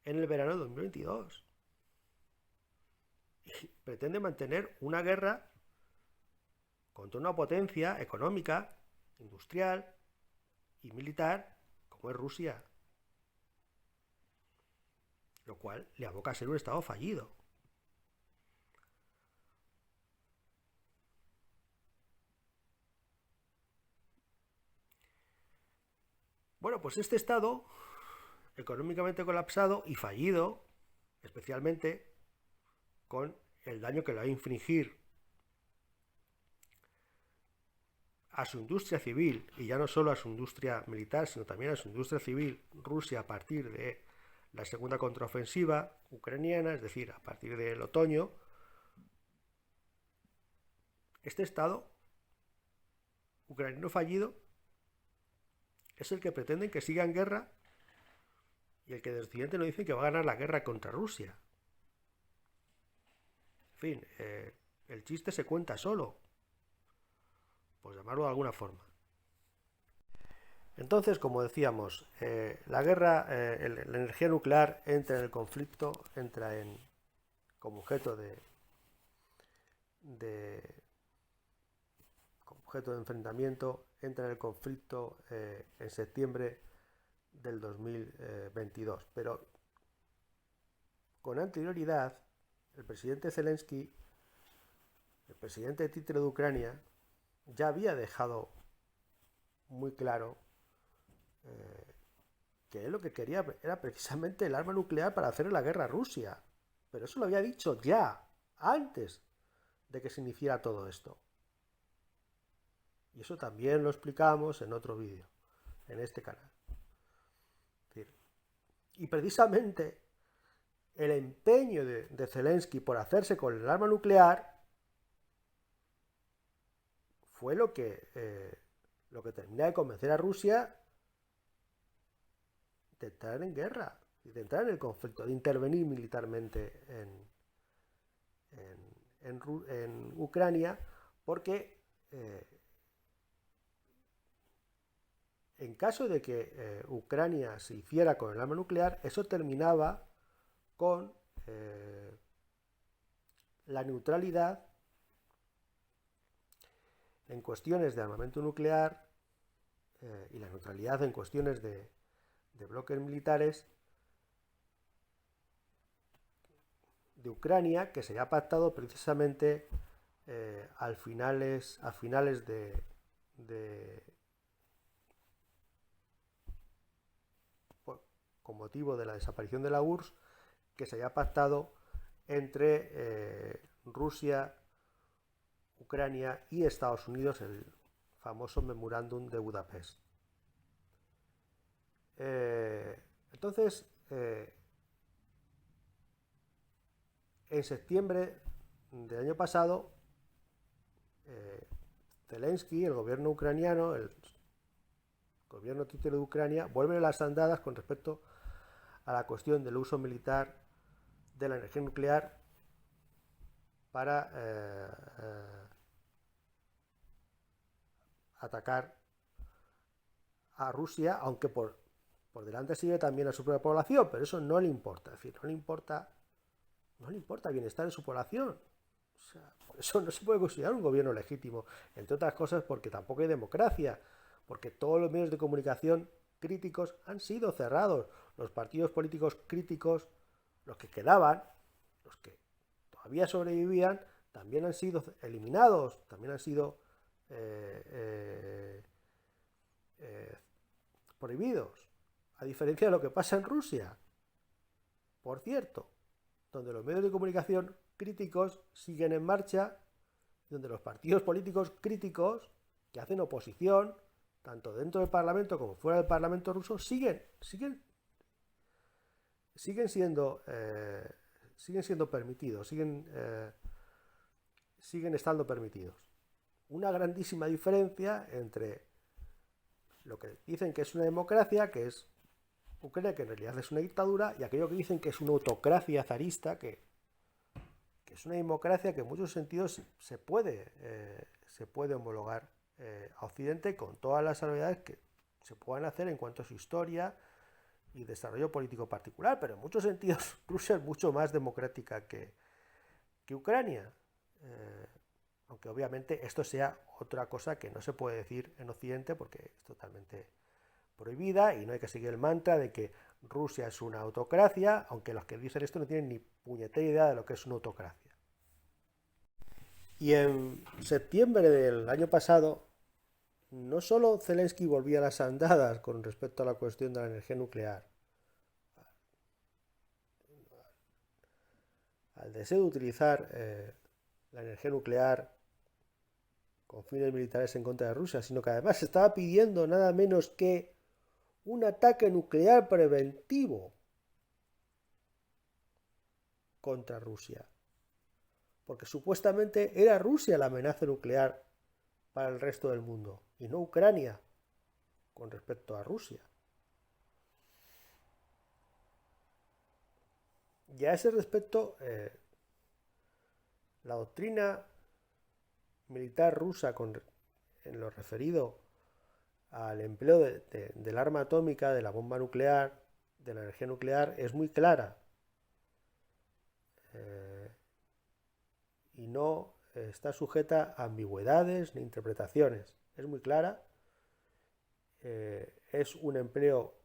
en el verano de 2022. y pretende mantener una guerra contra una potencia económica, industrial y militar como es Rusia, lo cual le aboca a ser un estado fallido. Bueno, pues este estado económicamente colapsado y fallido, especialmente con el daño que le va a infligir a su industria civil, y ya no solo a su industria militar, sino también a su industria civil, Rusia, a partir de la segunda contraofensiva ucraniana, es decir, a partir del otoño, este estado ucraniano fallido es el que pretenden que siga en guerra y el que desde Occidente nos dice que va a ganar la guerra contra Rusia. En fin, el chiste se cuenta solo, por llamarlo de alguna forma. Entonces, como decíamos, la guerra, la energía nuclear entra en el conflicto, entra como objeto como objeto de enfrentamiento, entra en el conflicto en septiembre del 2022. Pero con anterioridad, el presidente Zelensky, el presidente de títere de Ucrania, ya había dejado muy claro que él lo que quería era precisamente el arma nuclear para hacer la guerra a Rusia. Pero eso lo había dicho ya, antes de que se iniciara todo esto. Y eso también lo explicamos en otro vídeo, en este canal. Y precisamente el empeño de Zelensky por hacerse con el arma nuclear fue lo que termina de convencer a Rusia de entrar en guerra, de entrar en el conflicto, de intervenir militarmente en Ucrania, porque en caso de que Ucrania se hiciera con el arma nuclear, eso terminaba con la neutralidad en cuestiones de armamento nuclear y la neutralidad en cuestiones de bloques militares de Ucrania, que se había pactado precisamente a finales con motivo de la desaparición de la URSS, que se había pactado entre Rusia, Ucrania y Estados Unidos, el famoso memorándum de Budapest. Entonces, en septiembre del año pasado, Zelensky, el gobierno ucraniano, el gobierno títere de Ucrania, vuelve a las andadas con respecto a la cuestión del uso militar de la energía nuclear para atacar a Rusia, aunque por delante sigue también a su propia población, pero eso no le importa, es decir, no le importa el bienestar de su población. O sea, por eso no se puede considerar un gobierno legítimo, entre otras cosas porque tampoco hay democracia, porque todos los medios de comunicación críticos han sido cerrados, los partidos políticos críticos, los que quedaban, los que todavía sobrevivían, también han sido eliminados, también han sido prohibidos, a diferencia de lo que pasa en Rusia, por cierto, donde los medios de comunicación críticos siguen en marcha, donde los partidos políticos críticos que hacen oposición, tanto dentro del Parlamento como fuera del Parlamento ruso, siguen siendo permitidos, siguen estando permitidos. Una grandísima diferencia entre lo que dicen que es una democracia, que es Ucrania, que en realidad es una dictadura, y aquello que dicen que es una autocracia zarista, que es una democracia que en muchos sentidos se puede homologar a Occidente, con todas las salvedades que se puedan hacer en cuanto a su historia y desarrollo político particular, pero en muchos sentidos Rusia es mucho más democrática que que Ucrania. Aunque obviamente esto sea otra cosa que no se puede decir en Occidente porque es totalmente prohibida y no hay que seguir el mantra de que Rusia es una autocracia, aunque los que dicen esto no tienen ni puñetera idea de lo que es una autocracia. Y en septiembre del año pasado, no solo Zelensky volvía a las andadas con respecto a la cuestión de la energía nuclear, al deseo de utilizar la energía nuclear con fines militares en contra de Rusia, sino que además estaba pidiendo nada menos que un ataque nuclear preventivo contra Rusia. Porque supuestamente era Rusia la amenaza nuclear para el resto del mundo y no Ucrania con respecto a Rusia. Y a ese respecto, la doctrina militar rusa en lo referido al empleo del arma atómica, de la bomba nuclear, de la energía nuclear, es muy clara y no está sujeta a ambigüedades ni interpretaciones. Es muy clara, es un empleo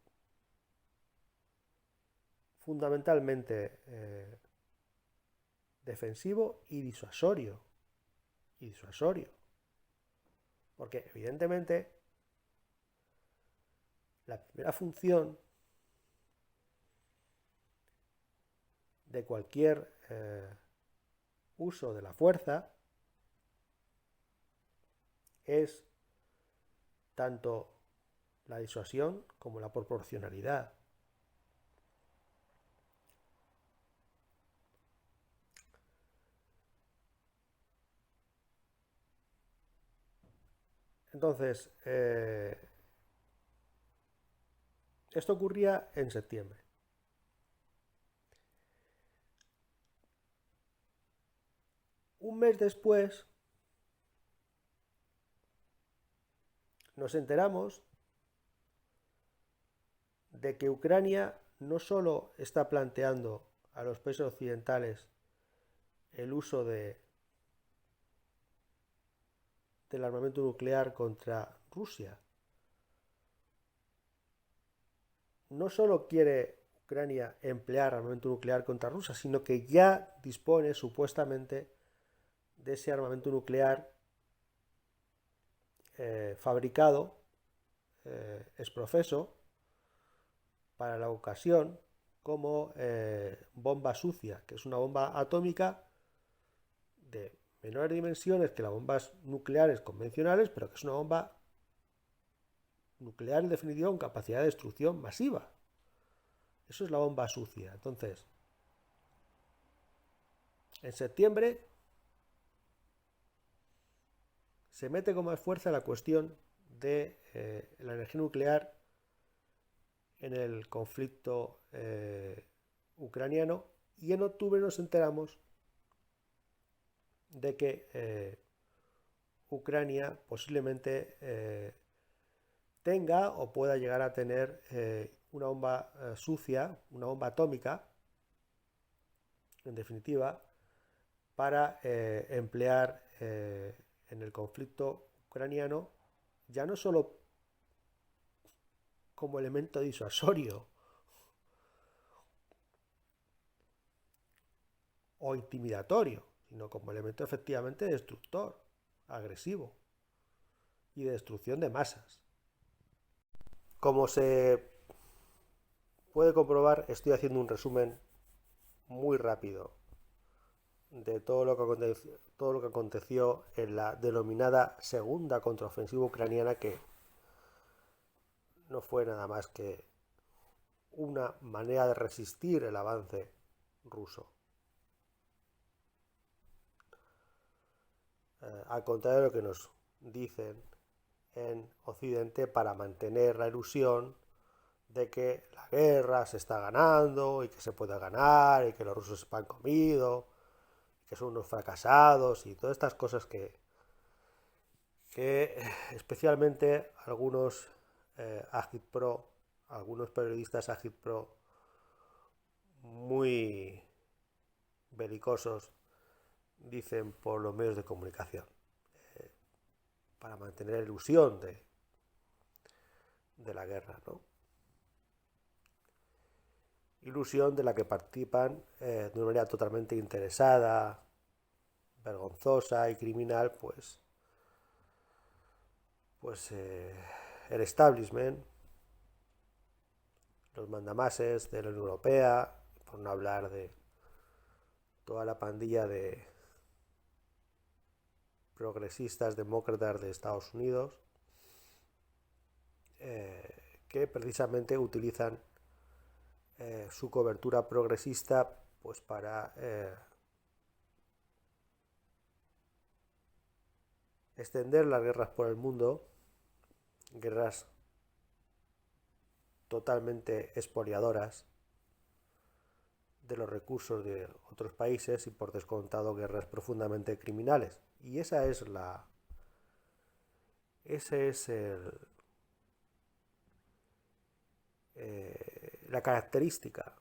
fundamentalmente defensivo y disuasorio. Porque evidentemente la primera función de cualquier uso de la fuerza es tanto la disuasión como la proporcionalidad. Entonces, esto ocurría en septiembre. Un mes después nos enteramos de que Ucrania no solo está planteando a los países occidentales el uso del armamento nuclear contra Rusia, no solo quiere Ucrania emplear armamento nuclear contra Rusia, sino que ya dispone supuestamente de ese armamento nuclear fabricado ex profeso para la ocasión como bomba sucia, que es una bomba atómica de menores dimensiones que las bombas nucleares convencionales, pero que es una bomba nuclear en definitiva con capacidad de destrucción masiva. Eso es la bomba sucia. Entonces, en septiembre se mete con más fuerza la cuestión de la energía nuclear en el conflicto ucraniano y en octubre nos enteramos de que Ucrania posiblemente tenga o pueda llegar a tener una bomba sucia, una bomba atómica, en definitiva, para emplear en el conflicto ucraniano ya no solo como elemento disuasorio o intimidatorio, sino como elemento efectivamente destructor, agresivo y de destrucción de masas. Como se puede comprobar, estoy haciendo un resumen muy rápido de todo lo que aconteció en la denominada segunda contraofensiva ucraniana, que no fue nada más que una manera de resistir el avance ruso. Al contrario de lo que nos dicen en Occidente para mantener la ilusión de que la guerra se está ganando y que se puede ganar y que los rusos se han comido, que son unos fracasados y todas estas cosas que especialmente algunos agitpro, algunos periodistas agitpro, muy belicosos, dicen por los medios de comunicación, para mantener la ilusión de la guerra, ¿no? Ilusión de la que participan de una manera totalmente interesada, vergonzosa y criminal, pues el establishment, los mandamases de la Unión Europea, por no hablar de toda la pandilla de progresistas demócratas de Estados Unidos, que precisamente utilizan su cobertura progresista pues para extender las guerras por el mundo, guerras totalmente expoliadoras de los recursos de otros países y por descontado guerras profundamente criminales. Y esa es la característica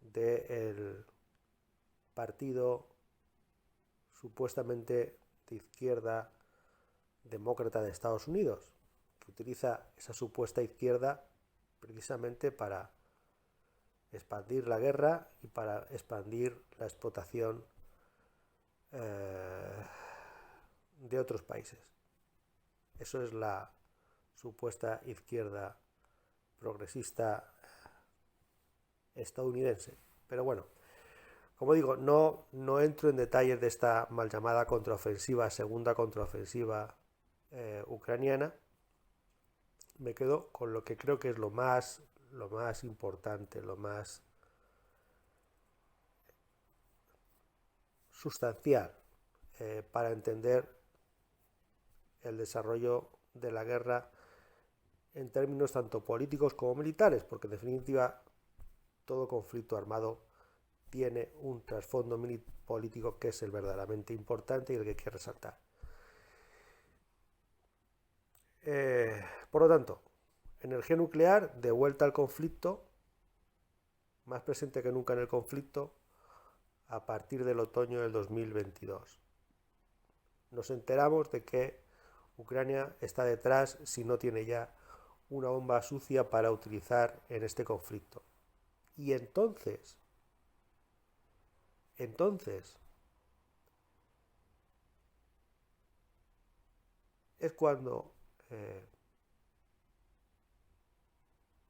del partido supuestamente de izquierda demócrata de Estados Unidos, que utiliza esa supuesta izquierda precisamente para expandir la guerra y para expandir la explotación de otros países. Eso es la supuesta izquierda progresista estadounidense. Pero bueno, como digo, no entro en detalles de esta mal llamada contraofensiva, segunda contraofensiva ucraniana. Me quedo con lo que creo que es lo más importante, lo más sustancial para entender el desarrollo de la guerra en términos tanto políticos como militares, porque en definitiva todo conflicto armado tiene un trasfondo político que es el verdaderamente importante y el que hay que resaltar. Por lo tanto, energía nuclear de vuelta al conflicto, más presente que nunca en el conflicto, a partir del otoño del 2022. Nos enteramos de que Ucrania está detrás, si no tiene ya una bomba sucia para utilizar en este conflicto. Y entonces es cuando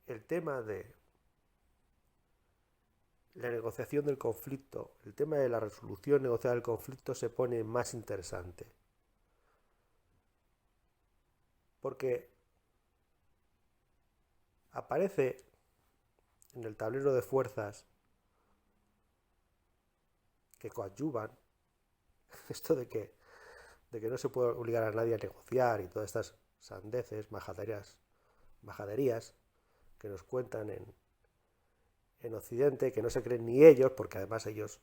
el tema de la negociación del conflicto, el tema de la resolución negociada del conflicto se pone más interesante. Porque aparece en el tablero de fuerzas que coadyuvan esto de que no se puede obligar a nadie a negociar y todas estas sandeces, majaderías que nos cuentan en Occidente, que no se creen ni ellos, porque además ellos,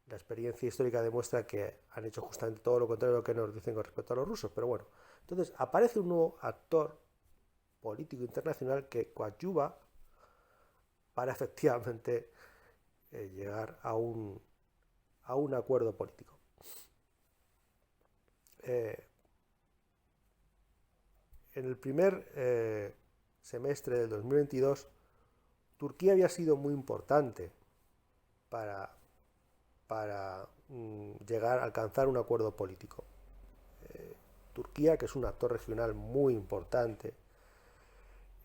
la experiencia histórica demuestra que han hecho justamente todo lo contrario de lo que nos dicen con respecto a los rusos. Pero bueno, entonces aparece un nuevo actor político internacional que coadyuva para efectivamente llegar a un acuerdo político. En el primer semestre del 2022, Turquía había sido muy importante para llegar a alcanzar un acuerdo político. Turquía, que es un actor regional muy importante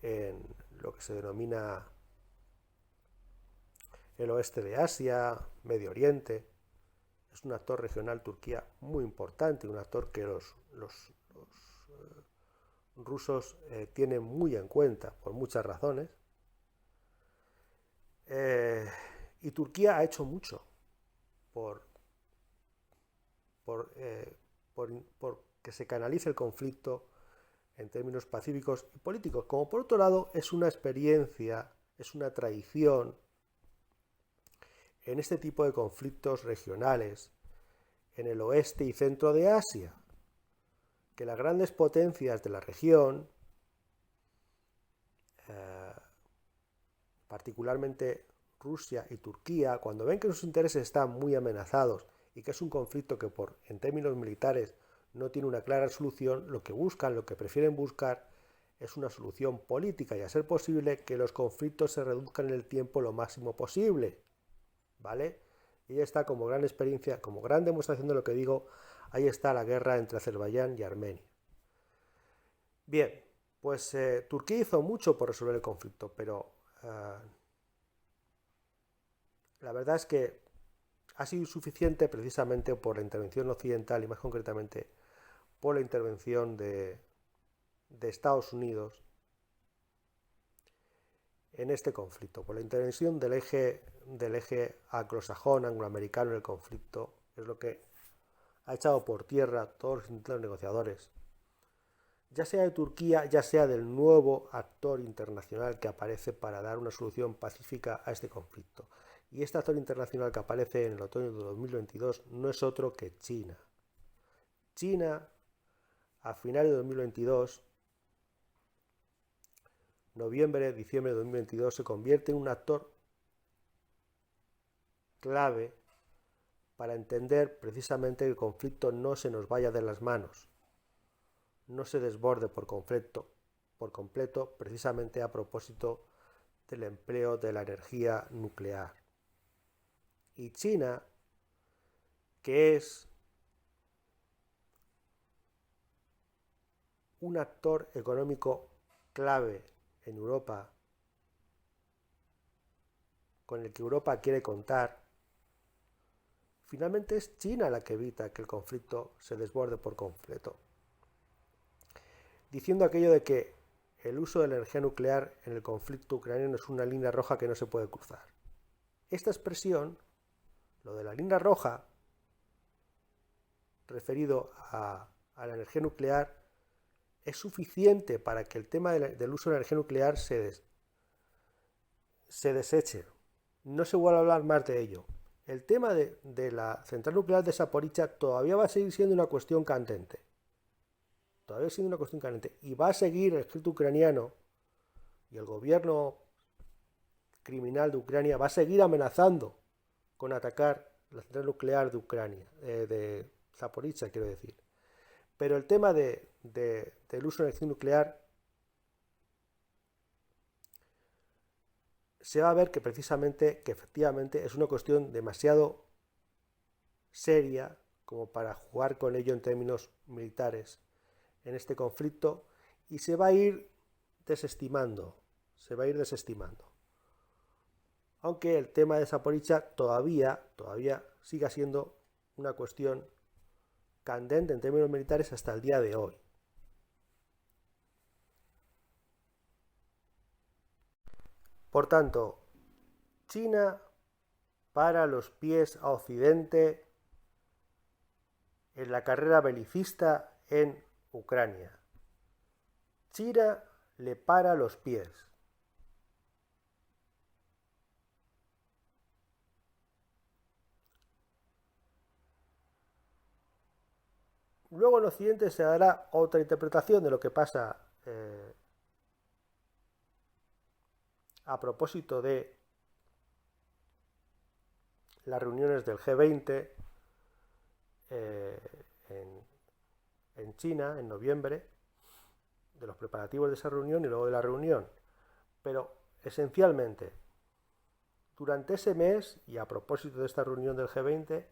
en lo que se denomina el oeste de Asia, Medio Oriente, es un actor regional Turquía muy importante, un actor que los rusos tienen muy en cuenta por muchas razones. Y Turquía ha hecho mucho por que se canalice el conflicto en términos pacíficos y políticos, como por otro lado es una experiencia, es una tradición en este tipo de conflictos regionales, en el oeste y centro de Asia, que las grandes potencias de la región, particularmente Rusia y Turquía, cuando ven que sus intereses están muy amenazados y que es un conflicto que en términos militares no tiene una clara solución, lo que buscan, lo que prefieren buscar es una solución política y a ser posible que los conflictos se reduzcan en el tiempo lo máximo posible, ¿vale? Y ahí está como gran experiencia, como gran demostración de lo que digo, ahí está la guerra entre Azerbaiyán y Armenia. Bien, pues Turquía hizo mucho por resolver el conflicto, pero la verdad es que ha sido insuficiente precisamente por la intervención occidental y más concretamente por la intervención de Estados Unidos en este conflicto, por la intervención del eje anglosajón, angloamericano en el conflicto, es lo que ha echado por tierra todos los intentos negociadores, ya sea de Turquía, ya sea del nuevo actor internacional que aparece para dar una solución pacífica a este conflicto. Y este actor internacional que aparece en el otoño de 2022 no es otro que China. China, a finales de 2022, noviembre, diciembre de 2022, se convierte en un actor clave para entender precisamente que el conflicto no se nos vaya de las manos, no se desborde por completo, precisamente a propósito del empleo de la energía nuclear. Y China, que es un actor económico clave en Europa, con el que Europa quiere contar, finalmente es China la que evita que el conflicto se desborde por completo, diciendo aquello de que el uso de la energía nuclear en el conflicto ucraniano es una línea roja que no se puede cruzar. Esta expresión, lo de la línea roja, referido a la energía nuclear, es suficiente para que el tema del uso de la energía nuclear se deseche. No se vuelve a hablar más de ello. El tema de la central nuclear de Zaporizhia todavía va a seguir siendo una cuestión candente. Todavía siendo una cuestión candente. Y va a seguir el ejército ucraniano y el gobierno criminal de Ucrania va a seguir amenazando con atacar la central nuclear de Ucrania, de Zaporizhia, quiero decir. Pero el tema del uso de energía nuclear se va a ver que precisamente, que efectivamente es una cuestión demasiado seria como para jugar con ello en términos militares en este conflicto y se va a ir desestimando, Aunque el tema de Zaporizhia todavía siga siendo una cuestión candente en términos militares hasta el día de hoy. Por tanto, China para los pies a Occidente en la carrera belicista en Ucrania. China le para los pies. Luego en Occidente se dará otra interpretación de lo que pasa a propósito de las reuniones del G20 en China en noviembre, de los preparativos de esa reunión y luego de la reunión. Pero esencialmente, durante ese mes y a propósito de esta reunión del G20,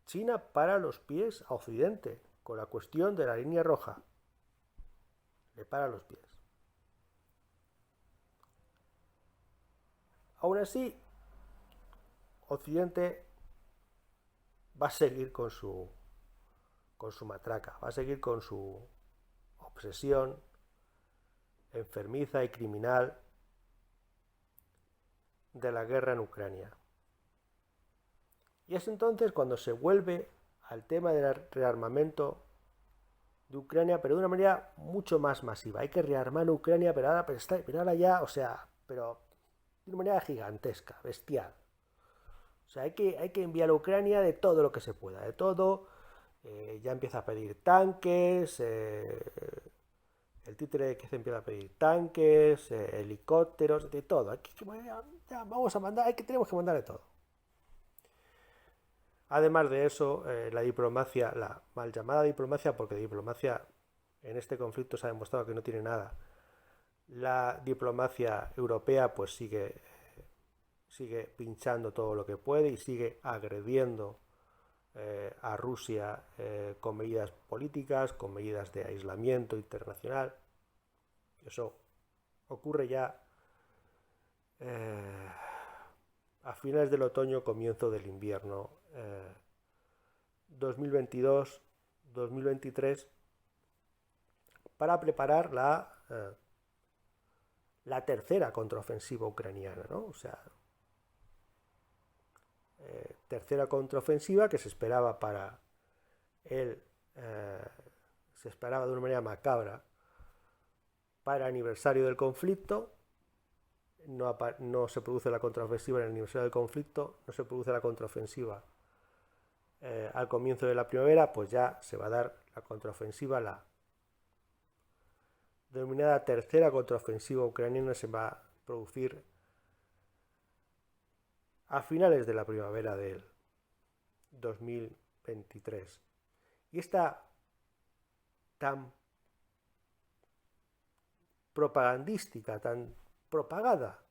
China para los pies a Occidente con la cuestión de la línea roja. Le para los pies. Aún así, Occidente va a seguir con su matraca, va a seguir con su obsesión enfermiza y criminal de la guerra en Ucrania. Y es entonces cuando se vuelve al tema del rearmamento de Ucrania, pero de una manera mucho más masiva. Hay que rearmar Ucrania, pero ahora ya, pero de una manera gigantesca, bestial. O sea, hay que enviar a Ucrania de todo lo que se pueda, de todo. Ya empieza a pedir tanques, El títere que se empieza a pedir tanques, helicópteros, de todo. Ya vamos a mandar, tenemos que mandar de todo. Además de eso, la diplomacia, la mal llamada diplomacia, porque diplomacia en este conflicto se ha demostrado que no tiene nada. La diplomacia europea pues sigue pinchando todo lo que puede y sigue agrediendo a Rusia con medidas políticas, con medidas de aislamiento internacional. Eso ocurre ya a finales del otoño, comienzo del invierno 2022-2023, para preparar la tercera contraofensiva ucraniana, ¿no? O sea, tercera contraofensiva que se esperaba se esperaba de una manera macabra para el aniversario del conflicto. No se produce la contraofensiva en el aniversario del conflicto, no se produce la contraofensiva al comienzo de la primavera, pues ya se va a dar la contraofensiva, la denominada tercera contraofensiva ucraniana se va a producir a finales de la primavera del 2023. Y esta tan propagandística, tan propagada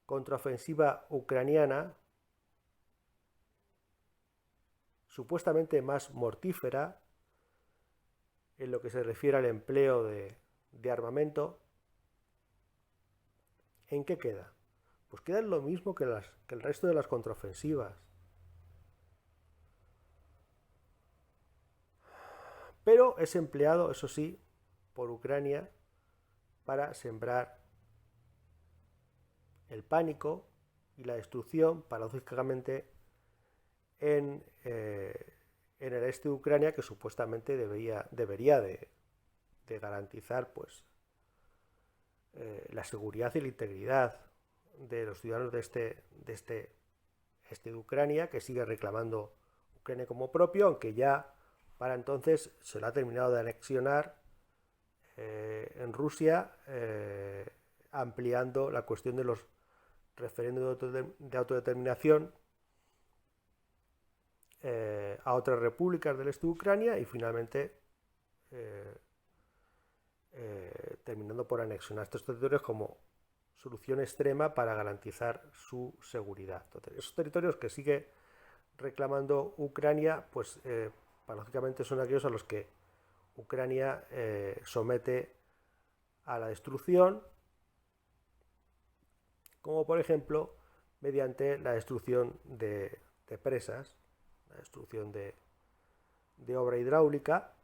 contraofensiva ucraniana, supuestamente más mortífera en lo que se refiere al empleo de armamento, ¿en qué queda? Pues queda en lo mismo que el resto de las contraofensivas. Pero es empleado, eso sí, por Ucrania para sembrar el pánico y la destrucción, paradójicamente, en el este de Ucrania, que supuestamente debería de garantizar pues la seguridad y la integridad de los ciudadanos de este de Ucrania, que sigue reclamando Ucrania como propio, aunque ya para entonces se lo ha terminado de anexionar en Rusia, ampliando la cuestión de los referéndums de autodeterminación a otras repúblicas del este de Ucrania y finalmente terminando por anexionar estos territorios como solución extrema para garantizar su seguridad. Entonces, esos territorios que sigue reclamando Ucrania, pues paradójicamente son aquellos a los que Ucrania somete a la destrucción, como por ejemplo mediante la destrucción de presas, la destrucción de obra hidráulica,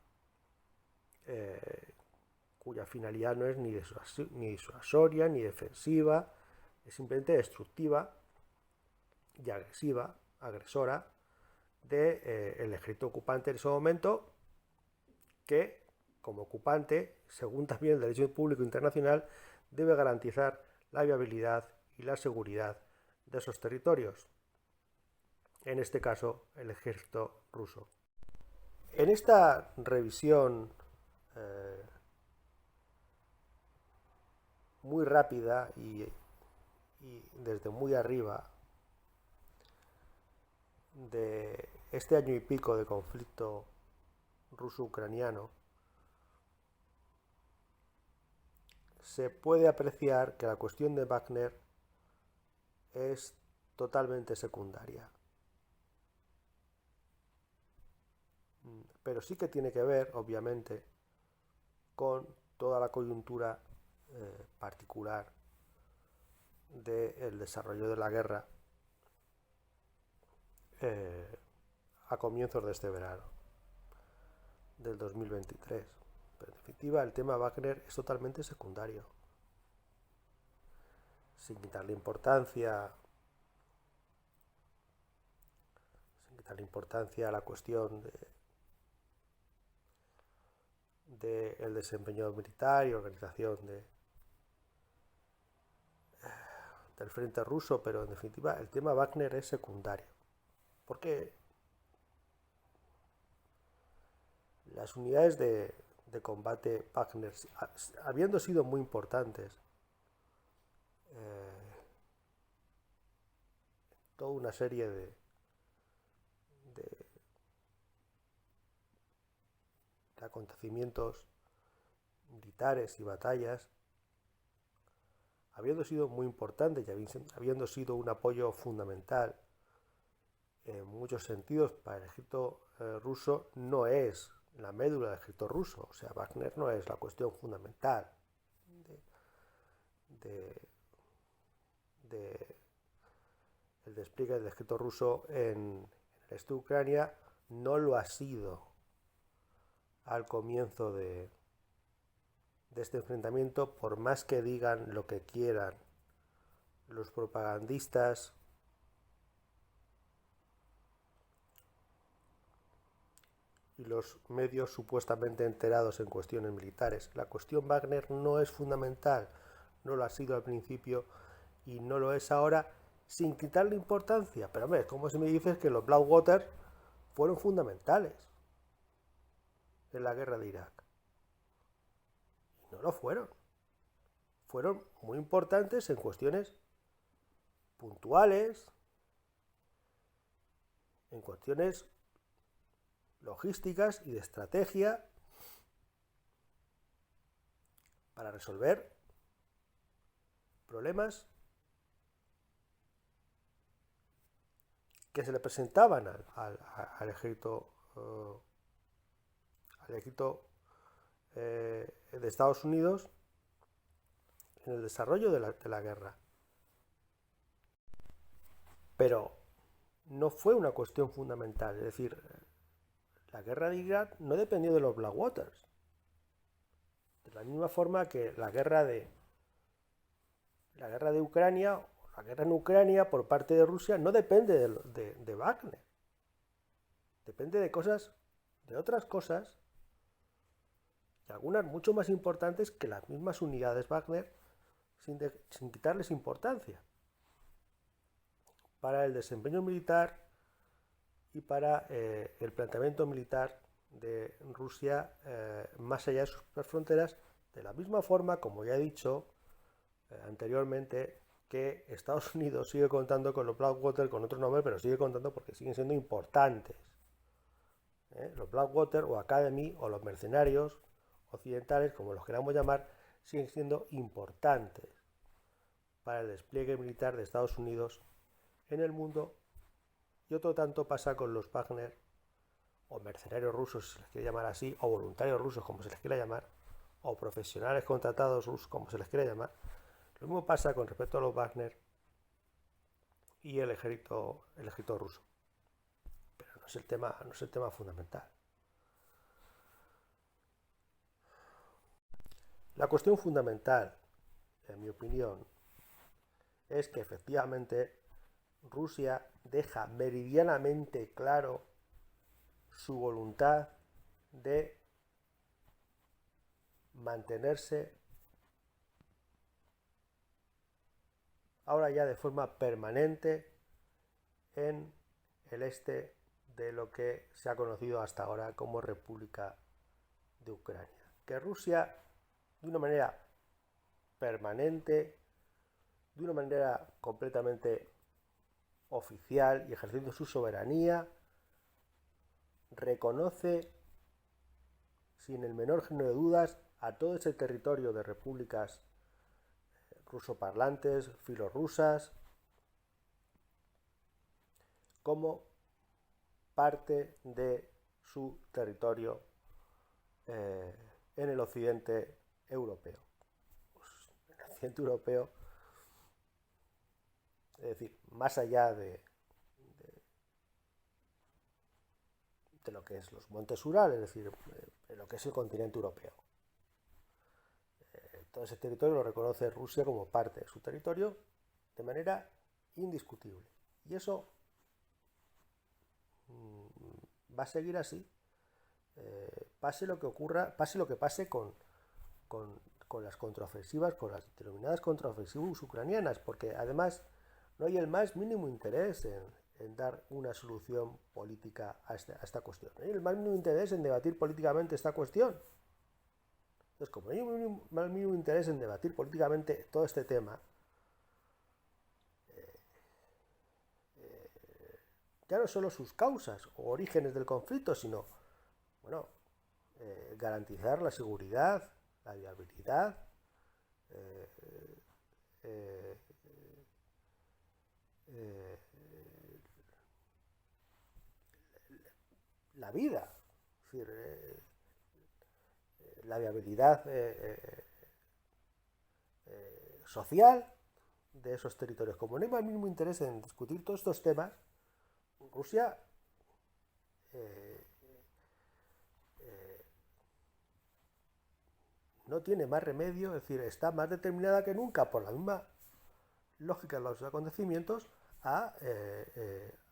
cuya finalidad no es ni disuasoria ni defensiva, es simplemente destructiva y agresora del ejército ocupante en ese momento, que como ocupante, según también el derecho público internacional, debe garantizar la viabilidad y la seguridad de esos territorios, en este caso el ejército ruso. En esta revisión muy rápida y desde muy arriba de este año y pico de conflicto ruso-ucraniano, se puede apreciar que la cuestión de Wagner es totalmente secundaria. Pero sí que tiene que ver, obviamente, con toda la coyuntura particular del desarrollo de la guerra a comienzos de este verano del 2023. Pero en definitiva, el tema Wagner es totalmente secundario, sin quitarle importancia a la cuestión del desempeño militar y organización del frente ruso, pero en definitiva el tema Wagner es secundario, porque las unidades de de combate Wagner, habiendo sido muy importantes, toda una serie de acontecimientos militares y batallas, habiendo sido muy importantes y habiendo sido un apoyo fundamental en muchos sentidos para el ejército ruso, no es la médula del ejército ruso. O sea, Wagner no es la cuestión fundamental de el despliegue del ejército ruso en el este de Ucrania. No lo ha sido al comienzo de este enfrentamiento, por más que digan lo que quieran los propagandistas y los medios supuestamente enterados en cuestiones militares. La cuestión Wagner no es fundamental, no lo ha sido al principio y no lo es ahora, sin quitarle importancia. Pero hombre, es como si me dices que los Blackwater fueron fundamentales en la guerra de Irak. Y no lo fueron. Fueron muy importantes en cuestiones puntuales, en cuestiones logísticas y de estrategia para resolver problemas que se le presentaban al ejército de Estados Unidos en el desarrollo de la guerra. Pero no fue una cuestión fundamental, es decir, la guerra de Irak no dependió de los Blackwaters. De la misma forma que la guerra de Ucrania, la guerra en Ucrania por parte de Rusia no depende de Wagner. Depende de otras cosas, y algunas mucho más importantes que las mismas unidades Wagner, sin quitarles importancia para el desempeño militar y para el planteamiento militar de Rusia más allá de sus fronteras, de la misma forma, como ya he dicho anteriormente, que Estados Unidos sigue contando con los Blackwater con otro nombre, pero sigue contando porque siguen siendo importantes. Los Blackwater o Academy o los mercenarios occidentales, como los queramos llamar, siguen siendo importantes para el despliegue militar de Estados Unidos en el mundo. Y otro tanto pasa con los Wagner o mercenarios rusos, si se les quiere llamar así, o voluntarios rusos, como se les quiera llamar, o profesionales contratados rusos, como se les quiera llamar. Lo mismo pasa con respecto a los Wagner y el ejército ruso. Pero no es el tema fundamental. La cuestión fundamental, en mi opinión, es que efectivamente Rusia deja meridianamente claro su voluntad de mantenerse ahora ya de forma permanente en el este de lo que se ha conocido hasta ahora como República de Ucrania. Que Rusia, de una manera permanente, de una manera completamente oficial y ejerciendo su soberanía, reconoce sin el menor género de dudas a todo ese territorio de repúblicas rusoparlantes, filorrusas, como parte de su territorio en el occidente europeo. En el occidente europeo, es decir, más allá de lo que es los montes Ural, es decir, de lo que es el continente europeo. Todo ese territorio lo reconoce Rusia como parte de su territorio de manera indiscutible. Y eso va a seguir así, pase lo que ocurra, pase lo que pase con las contraofensivas, con las denominadas contraofensivas ucranianas, porque además no hay el más mínimo interés en dar una solución política a esta cuestión. No hay el más mínimo interés en debatir políticamente esta cuestión. Entonces, como no hay un mínimo interés en debatir políticamente todo este tema, ya no solo sus causas o orígenes del conflicto, sino, bueno, garantizar la seguridad, la viabilidad, eh, eh, eh, la vida, es decir, la viabilidad social de esos territorios. Como no hay más mínimo interés en discutir todos estos temas, Rusia eh, no tiene más remedio, es decir, está más determinada que nunca por la misma lógica de los acontecimientos a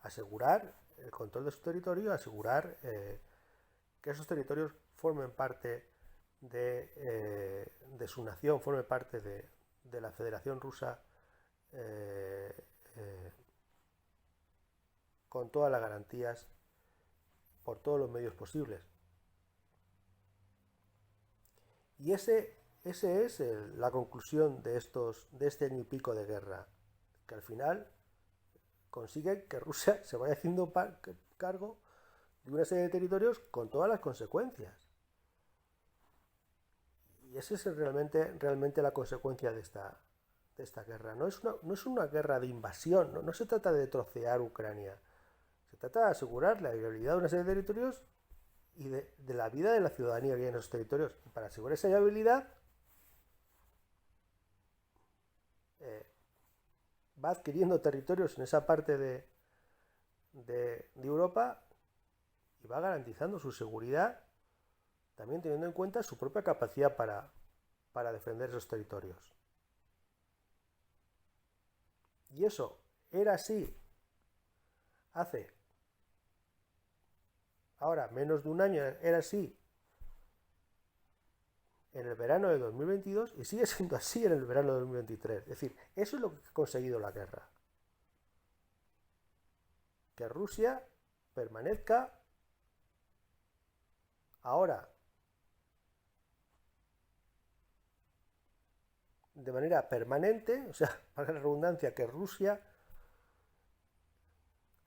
asegurar el control de su territorio, asegurar que esos territorios formen parte de su nación, formen parte de la Federación Rusa eh, eh, con todas las garantías por todos los medios posibles. Y ese es la conclusión de este año y pico de guerra, que al final consigue que Rusia se vaya haciendo cargo de una serie de territorios con todas las consecuencias. Y esa es realmente la consecuencia de esta guerra. No es una guerra de invasión, no se trata de trocear Ucrania, se trata de asegurar la viabilidad de una serie de territorios y de la vida de la ciudadanía que hay en esos territorios. Y para asegurar esa viabilidad, va adquiriendo territorios en esa parte de Europa y va garantizando su seguridad, también teniendo en cuenta su propia capacidad para defender esos territorios. Y eso era así hace, ahora menos de un año, era así en el verano de 2022 y sigue siendo así en el verano de 2023. Es decir, eso es lo que ha conseguido la guerra. Que Rusia permanezca ahora de manera permanente, o sea, para la redundancia, que Rusia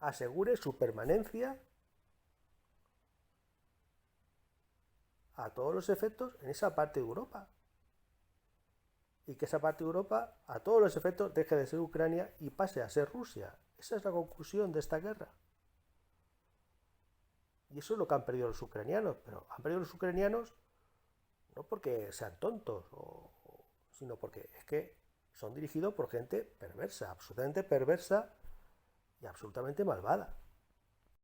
asegure su permanencia a todos los efectos en esa parte de Europa. Y que esa parte de Europa, a todos los efectos, deje de ser Ucrania y pase a ser Rusia. Esa es la conclusión de esta guerra. Y eso es lo que han perdido los ucranianos. Pero han perdido los ucranianos no porque sean tontos, sino porque es que son dirigidos por gente perversa, absolutamente perversa y absolutamente malvada.